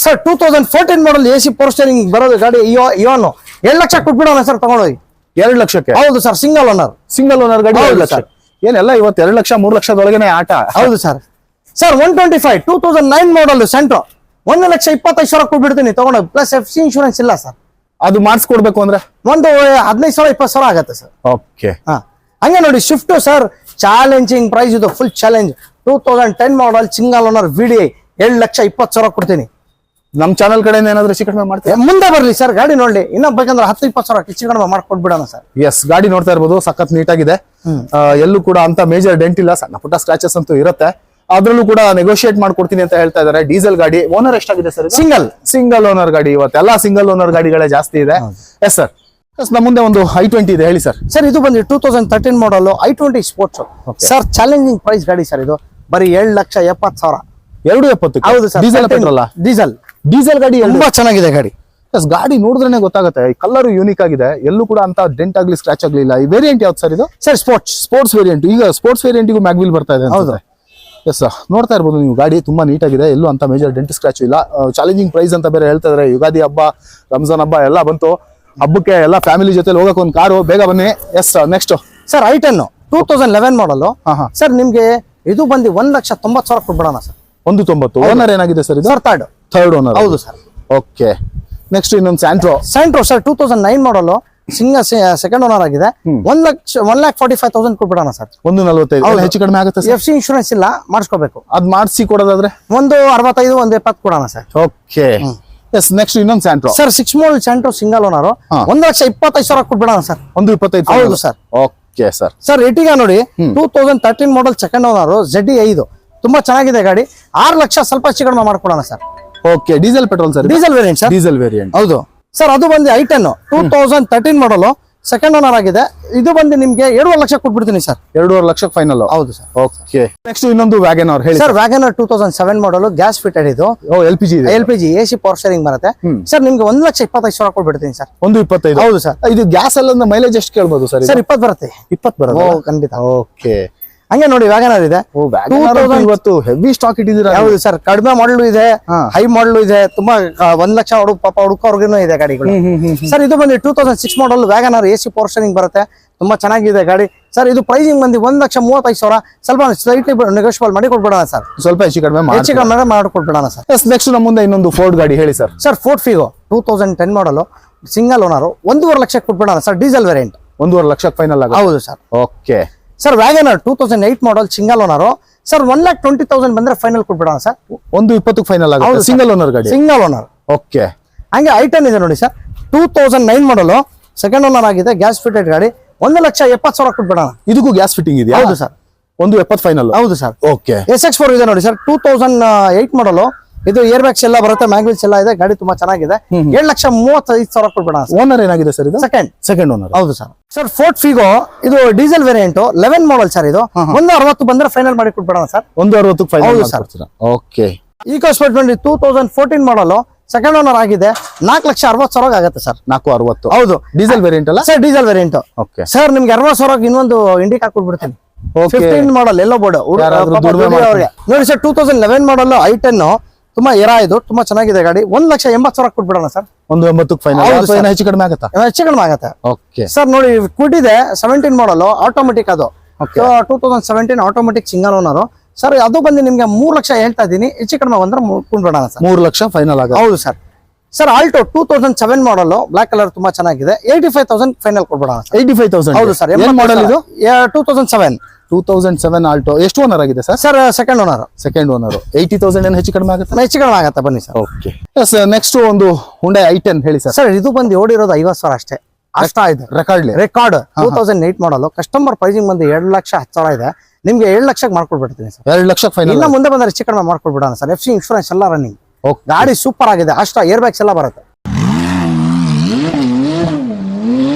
Sir 2014 model AC power steering ಬರೋದು ಗಾಡಿ ಇವಾನು 7 ಲಕ್ಷ ಕೊಟ್ಬಿಡೋಣ ಸರ್ ತಗೊಂಡೋಗಿ.
2 ಲಕ್ಷಕ್ಕೆ.
ಹೌದು sir, single owner.
Single owner ಗಾಡಿ
ಹೌದು
2 ಲಕ್ಷ.
ಸರ್.
ಏನೆಲ್ಲ ಇವತ್ತು 2 ಲಕ್ಷ 3 ಲಕ್ಷದೊಳಗನೆ ಆಟ.
ಹೌದು ಸರ್. ಸರ್ 125 2009 ಮಾಡಲ್ ಸೆಂಟ್ರೋ 1,25,000 ಕೊಟ್ಬಿಡ್ತೀನಿ ತಗೊಂಡು. ಪ್ಲಸ್ FC ಇನ್ಶೂರೆನ್ಸ್ ಇಲ್ಲ ಸರ್.
ಅದು ಮಾಡಿಸ್ಕೊಡ್ಬೇಕು ಅಂದ್ರೆ
ಒಂದು 15,000 20,000 ಆಗತ್ತೆ ಸರ್.
ಓಕೆ.
ಹಾ, ಹಂಗೆ ನೋಡಿ ಶಿಫ್ಟ್ ಸರ್ ಚಾಲೆಂಜಿಂಗ್ ಪ್ರೈಸ್ ಇದು, full challenge. 2010 model single owner VDI 7,20,000 ಕೊಡ್ತೀನಿ.
ನಮ್ ಚಾನಲ್ ಕಡೆಯಿಂದ ಏನಾದ್ರು ಹೆಚ್ಚು ಕಡಿಮೆ ಮಾಡ್ತೀವಿ.
ಮುಂದೆ ಬರ್ಲಿ ಸರ್ ಗಾಡಿ ನೋಡಿ, ಇನ್ನ ಬೇಕಂದ್ರೆ 10-20,000 ಹೆಚ್ಚು ಕಡಿಮೆ ಮಾಡ್ಕೊಟ್ಬಿಡೋಣ ಸರ್.
ಎಸ್, ಗಾಡಿ ನೋಡ್ತಾ ಇರ್ಬೋದು, ಸಖತ್ ನೀಟಾಗಿದೆ. ಎಲ್ಲೂ ಕೂಡ ಅಂತ ಮೇಜರ್ ಡೆಂಟ್ ಇಲ್ಲ, ಸಣ್ಣ ಪುಟ್ಟ ಸ್ಕ್ರಾಚಸ್ ಅಂತೂ ಇರುತ್ತೆ. ಅದ್ರಲ್ಲೂ ಕೂಡ ನೆಗೋಷಿಯೇಟ್ ಮಾಡ್ಕೊಡ್ತೀನಿ ಅಂತ ಹೇಳ್ತಾ ಇದಾರೆ. ಡೀಸೆಲ್ ಗಾಡಿ. ಓನರ್ ಎಷ್ಟಾಗಿದೆ ಸರ್? ಸಿಂಗಲ್ ಓನರ್ ಗಾಡಿ. ಇವತ್ತೆಲ್ಲ ಸಿಂಗಲ್ ಓನರ್ ಗಾಡಿಗಳೇ ಜಾಸ್ತಿ ಇದೆ. Yes sir. ನಮ್ಮ ಮುಂದೆ ಒಂದು i20 ಇದೆ, ಹೇಳಿ ಸರ್.
ಸರ್ ಇದು ಬಂದು 2013 model i20 sports sir. Challenging price ಗಾಡಿ ಸರ್. ಇದು ಬರೀ 7,70,000.
270.
ಹೌದು ಸರ್.
Diesel petrol?
ಡೀಸೆಲ್ ಗಾಡಿ ತುಂಬಾ ಚೆನ್ನಾಗಿದೆ ಗಾಡಿ.
ಗಾಡಿ ನೋಡಿದ್ರೆ ಗೊತ್ತಾಗುತ್ತೆ. ಕಲರ್ ಯೂನಿಕ್ ಆಗಿದೆ, ಎಲ್ಲೂ ಕೂಡ ಅಂತ ಡೆಂಟ್ ಆಗ್ಲಿ ಸ್ಕ್ರಾಚ್ ಆಗ್ಲಿಲ್ಲ. ಈ ವೇರಿಯಂಟ್ ಯಾವ್ದು ಸರ್ ಇದು?
Sir sports
variant. ಈಗ ಸ್ಪೋರ್ಟ್ಸ್ ವೇರಿಯಂಟಿಗೂ ಮ್ಯಾಗ್ವಿಲ್ ಬರ್ತಾ ಇದೆ. ಹೌದು. ಎಸ್, ನೋಡ್ತಾ ಇರ್ಬೋದು ನೀವು, ಗಾಡಿ ತುಂಬಾ ನೀಟಾಗಿದೆ, ಎಲ್ಲೂ ಅಂತ ಮೇಜರ್ ಡೆಂಟ್ ಸ್ಕ್ರಾಚ್ ಇಲ್ಲ. ಚಾಲೆಂಜಿಂಗ್ ಪ್ರೈಸ್ ಅಂತ ಬೇರೆ ಹೇಳ್ತಾ ಇದಾರೆ. ಯುಗಾದಿ ಹಬ್ಬ, ರಂಜಾನ್ ಹಬ್ಬ ಎಲ್ಲ ಬಂತು. ಹಬ್ಬಕ್ಕೆ ಎಲ್ಲ ಫ್ಯಾಮಿಲಿ ಜೊತೆ ಹೋಗಕ್ಕೆ ಒಂದು ಕಾರು, ಬೇಗ ಬನ್ನಿ. Yes, next
sir i10 2011 model sir. ನಿಮ್ಗೆ ಇದು ಬಂದು 1,90,000 ಕೊಟ್ಬಿಡೋಣ ಸರ್.
190. ಓನರ್ ಏನಾಗಿದೆ ಸರ್ ಇದು?
Sir third owner. ಹೌದು ಸರ್.
ಓಕೆ. ನೆಕ್ಸ್ಟ್ ಇನ್ನೊಂದು Santro
sir 2009 model second owner ಆಗಿದೆ. 1,45,000 ಕೊಟ್ಬಿಡೋಣ ಸರ್.
145 ಹೆಚ್ಚು ಕಡಿಮೆ ಆಗುತ್ತೆ ಸರ್.
FC ಇನ್ಶೂರೆನ್ಸ್ ಇಲ್ಲ, ಮಾಡಿಸ್ಕೋಬೇಕು.
ಅದ್ ಮಾಡಿಸಿ ಕೊಡೋದಾದ್ರೆ
ಒಂದು 65 ಒಂದು 70 ಕೊಡೋಣ ಸರ್.
ಓಕೆ. ಎಸ್, ನೆಕ್ಸ್ಟ್ ಇನ್ನೊಂದು ಸ್ಯಾಂಟ್ರೋ
ಸರ್ 6 ಮಾಡಲ್ ಸ್ಯಾಂಟ್ರೋ ಸಿಂಗಲ್ ಓನರ್ 1,25,000 ಕೊಟ್ಬಿಡೋಣ ಸರ್.
125.
ಹೌದು ಸರ್.
Okay sir.
ಸರ್ ಎಟಿಗ ನೋಡಿ 2013 ಮಾಡಲ್ ಸೆಕೆಂಡ್ ಓನರ್ ZD5 ತುಂಬಾ ಚೆನ್ನಾಗಿದೆ ಗಾಡಿ. 6 ಲಕ್ಷ ಸ್ವಲ್ಪ ಹೆಚ್ಚು ಕಡಿಮೆ ಮಾಡ್ಕೊಡೋಣ sir.
Okay. Diesel petrol sir?
Diesel variant sir.
Diesel variant.
ಹೌದು ಸರ್. ಅದು ಬಂದು i10 2013 ಮಾಡಲ್ ಸೆಕೆಂಡ್ ಓನರ್ ಆಗಿದೆ. ಇದು ಬಂದು ನಿಮ್ಗೆ 7.5 ಲಕ್ಷ ಕೊಟ್ಬಿಡ್ತೀನಿ ಸರ್.
2.5 ಲಕ್ಷ ಫೈನಲ್?
ಹೌದು ಸರ್.
ಓಕೆ. ನೆಕ್ಸ್ಟ್ ಇನ್ನೊಂದು ವ್ಯಾಗನರ್ ಹೇಳಿ
ಸರ್. ವ್ಯಾಗನರ್ 2007 ಮಾಡಲ್ ಗ್ಯಾಸ್ ಫಿಟೆಡ್ ಇದು. LPG AC ಪವರ್ ಸ್ಟೇರಿಂಗ್ ಬರುತ್ತೆ ಸರ್. ನಿಮ್ಗೆ 1,25,000 ಕೊಟ್ಬಿಡ್ತೀನಿ ಸರ್.
125? ಹೌದು ಸರ್. ಇದು ಗ್ಯಾಸ್ ಎಲ್ಲ ಮೈಲೇಜ್ ಎಷ್ಟು ಕೇಳ್ಬೋದು ಸರ್?
ಸರ್ 20 ಬರುತ್ತೆ.
20 ಬರುತ್ತೆ
ಖಂಡಿತ.
ಓಕೆ.
ಹಂಗೆ ನೋಡಿ ವ್ಯಾಗನರ್ ಇದೆ.
ಇವತ್ತು ಹೆವಿ ಸ್ಟಾಕ್ ಇಟ್ಟಿದ್ದೀರಾ?
ಹೌದು ಸರ್. ಕಡಿಮೆ ಮಾಡಲು ಇದೆ, ಹೈ ಮಾಡಲು ಇದೆ, ತುಂಬಾ 1 ಲಕ್ಷ ಹುಡುಕೋರ್ಗು ಇದೆ ಗಾಡಿಗಳು ಸರ್. ಇದು ಬಂದು 2006 ಮಾಡಲ್ ವ್ಯಾಗನರ್ AC ಪವರ್ ಸ್ಟೇರಿಂಗ್ ಬರುತ್ತೆ. ತುಂಬಾ ಚೆನ್ನಾಗಿದೆ ಗಾಡಿ ಸರ್. ಇದು ಪ್ರೈಸಿಂಗ್ ಬಂದು 1,35,000. ಸ್ವಲ್ಪ ಸ್ಲೈಟ್ಲಿ ನೆಗೋಷಿಯಬಲ್ ಮಾಡಿ ಕೊಟ್ಬಿಡೋಣ ಸರ್.
ಸ್ವಲ್ಪ ಹೆಚ್ಚು ಕಡಿಮೆ
ಮಾಡಿಕೊಟ್ಬಿಡೋಣ ಸರ್.
ನೆಕ್ಸ್ಟ್ ನಮ್ಮ ಮುಂದೆ ಇನ್ನೊಂದು ಫೋರ್ಡ್ ಗಾಡಿ ಹೇಳಿ sir.
Sir Ford Figo 2010 model single owner 1.5 lakh ಕೊಟ್ಬಿಡೋಣ sir. Diesel variant.
1.5 lakh final ಆಗುತ್ತೆ?
ಹೌದು sir.
Okay.
Sir WagonR 2008 model single owner sir. 1,20,000 ಬಂದ್ರೆ ಫೈನಲ್ ಕೊಟ್ಬಿಡೋಣ ಸರ್.
120 ಫೈನಲ್ ಆಗುತ್ತೆ. ಸಿಂಗಲ್ ಓನರ್ ಗಾಡಿ? Single owner. ಓಕೆ.
ಹಂಗೆ i10 ಇದೆ ನೋಡಿ ಸರ್. 2009 ಮಾಡಲ್ ಸೆಕೆಂಡ್ ಓನರ್ ಆಗಿದೆ. ಗ್ಯಾಸ್ ಫಿಟೆಡ್ ಗಾಡಿ. 1,70,000 ಕೊಟ್ಬಿಡೋಣ.
ಇದಕ್ಕೂ ಗ್ಯಾಸ್ ಫಿಟ್ಟಿಂಗ್ ಇದೆಯಾ?
ಹೌದು ಸರ್.
170 ಫೈನಲ್?
ಹೌದು ಸರ್.
ಓಕೆ.
SX4 ಇದೆ ನೋಡಿ ಸರ್. 2008 ಮಾಡಲ್ ಇದು ಏರ್ ಬ್ಯಾಗ್ಸ್ ಎಲ್ಲ ಬರುತ್ತೆ, ಮ್ಯಾಗ್ವಿಲ್ಸ್ ಎಲ್ಲ ಇದೆ. ಗಾಡಿ ತುಂಬಾ ಚೆನ್ನಾಗಿದೆ. 7,35,000 ಕೊಟ್ಬಿಡೋಣ.
ಓನರ್ ಏನಾಗಿದೆ ಸರ್ ಇದು? Second owner.
ಹೌದು ಸರ್. ಸರ್ ಫೋರ್ಡ್ ಫಿಗೋ ಇದು ಡೀಸೆಲ್ ವೇರಿಯಂಟ್ 11 ಮಾಡಲ್ ಸರ್. ಇದು 160 ಬಂದ್ರೆ ಫೈನಲ್ ಮಾಡಿ ಕೊಟ್ಬಿಡೋಣ ಸರ್.
160 ಫೈನಲ್?
ಹೌದು sir.
Okay.
EcoSport 2014 model second owner ಆಗಿದೆ. 4,60,000 ಆಗುತ್ತೆ ಸರ್.
460?
ಹೌದು.
ಡೀಸೆಲ್ ವೇರಿಯಂಟ್ ಅಲ್ಲ
sir? Diesel variant.
Okay
sir. ನಿಮ್ಗೆ 60,000 ಇನ್ನೊಂದು ಇಂಡಿಕಾ ಕೊಟ್ಬಿಡ್ತೀನಿ. 15 ಮಾಡಲ್ ಎಲ್ಲೋ ಬೋರ್ಡ್ ನೋಡಿ ಸರ್. 2011 ಮಾಡಲ್ i10 ತುಂಬಾ ಇದು ತುಂಬಾ ಚೆನ್ನಾಗಿದೆ ಗಾಡಿ. 1,80,000 ಕೊಟ್ಬಿಡೋಣ ಸರ್.
180 ಫೈನಲ್? ಹೆಚ್ಚು ಕಡಿಮೆ ಆಗುತ್ತಾ?
ಹೆಚ್ಚು ಕಡಿಮೆ ಆಗುತ್ತೆ.
Okay
sir. ನೋಡಿ ಕ್ವಿಡ್ ಇದೆ 17 ಮಾಡಲ್ ಆಟೋಮೆಟಿಕ್. ಅದು 2017 ಆಟೋಮೆಟಿಕ್ ಸಿಂಗಲ್ ಓನರ್ ಸರ್. ಅದು ಬಂದು ನಿಮ್ಗೆ 3 ಲಕ್ಷ ಹೇಳ್ತಾ ಇದೀನಿ. ಹೆಚ್ಚು ಕಡಿಮೆ ಬಂದ್ರೆ ಕೊಟ್ಬಿಡೋಣ ಸರ್.
3 ಲಕ್ಷ ಫೈನಲ್ ಆಗುತ್ತೆ?
ಹೌದು ಸರ್. ಸರ್ ಆಲ್ಟೋ 2007 ಮಾಡಲ್ ಬ್ಲಾಕ್ ಕಲರ್ ತುಂಬಾ ಚೆನ್ನಾಗಿದೆ. 85,000 ಫೈನಲ್ ಕೊಟ್ಬಿಡೋಣ.
85,000?
ಹೌದು ಸರ್.
ಮಾಡಲ್ ಇದು?
2007.
ಆಲ್ಟೋ ಎಷ್ಟು ಓನರ್ ಆಗಿದೆ ಸರ್?
Sir second owner.
80,000 ಏನು ಹೆಚ್ಚು ಕಡಿಮೆ ಆಗುತ್ತೆ?
ಹೆಚ್ಚು ಕಡಿಮೆ ಆಗುತ್ತೆ ಬನ್ನಿ ಸರ್.
ಓಕೆ. ನೆಕ್ಸ್ಟ್ ಒಂದು ಹುಂಡೈ i10 ಹೇಳಿ ಸರ್.
ಸರ್ ಇದು ಬಂದು ಓಡಿರೋದು 50,000 ಅಷ್ಟೇ. ಇದೆ ರೆಕಾರ್ಡ್ 2008 ಮಾಡಲ್. ಕಸ್ಟಮರ್ ಪ್ರೈಸಿಂಗ್ ಬಂದು 2,10,000 ಇದೆ. ನಿಮ್ಗೆ 7 ಲಕ್ಷಕ್ಕೆ ಮಾಡ್ಕೊಡ್ಬಿಡ್ತೀನಿ ಸರ್.
2 ಲಕ್ಷ ಫೈನಲ್?
ಇನ್ನ ಮುಂದೆ ಬಂದ್ರೆ ಹೆಚ್ಚು ಕಡಿಮೆ ಮಾಡ್ಕೊಡ್ಬಿಡೋಣ ಸರ್. FC ಇನ್ಶೂರೆನ್ಸ್ ಎಲ್ಲ ರನ್ನಿಂಗ್. ಗಾಡಿ ಸೂಪರ್ ಆಗಿದೆ. ಏರ್ ಬ್ಯಾಗ್ಸ್ ಎಲ್ಲ ಬರುತ್ತೆ.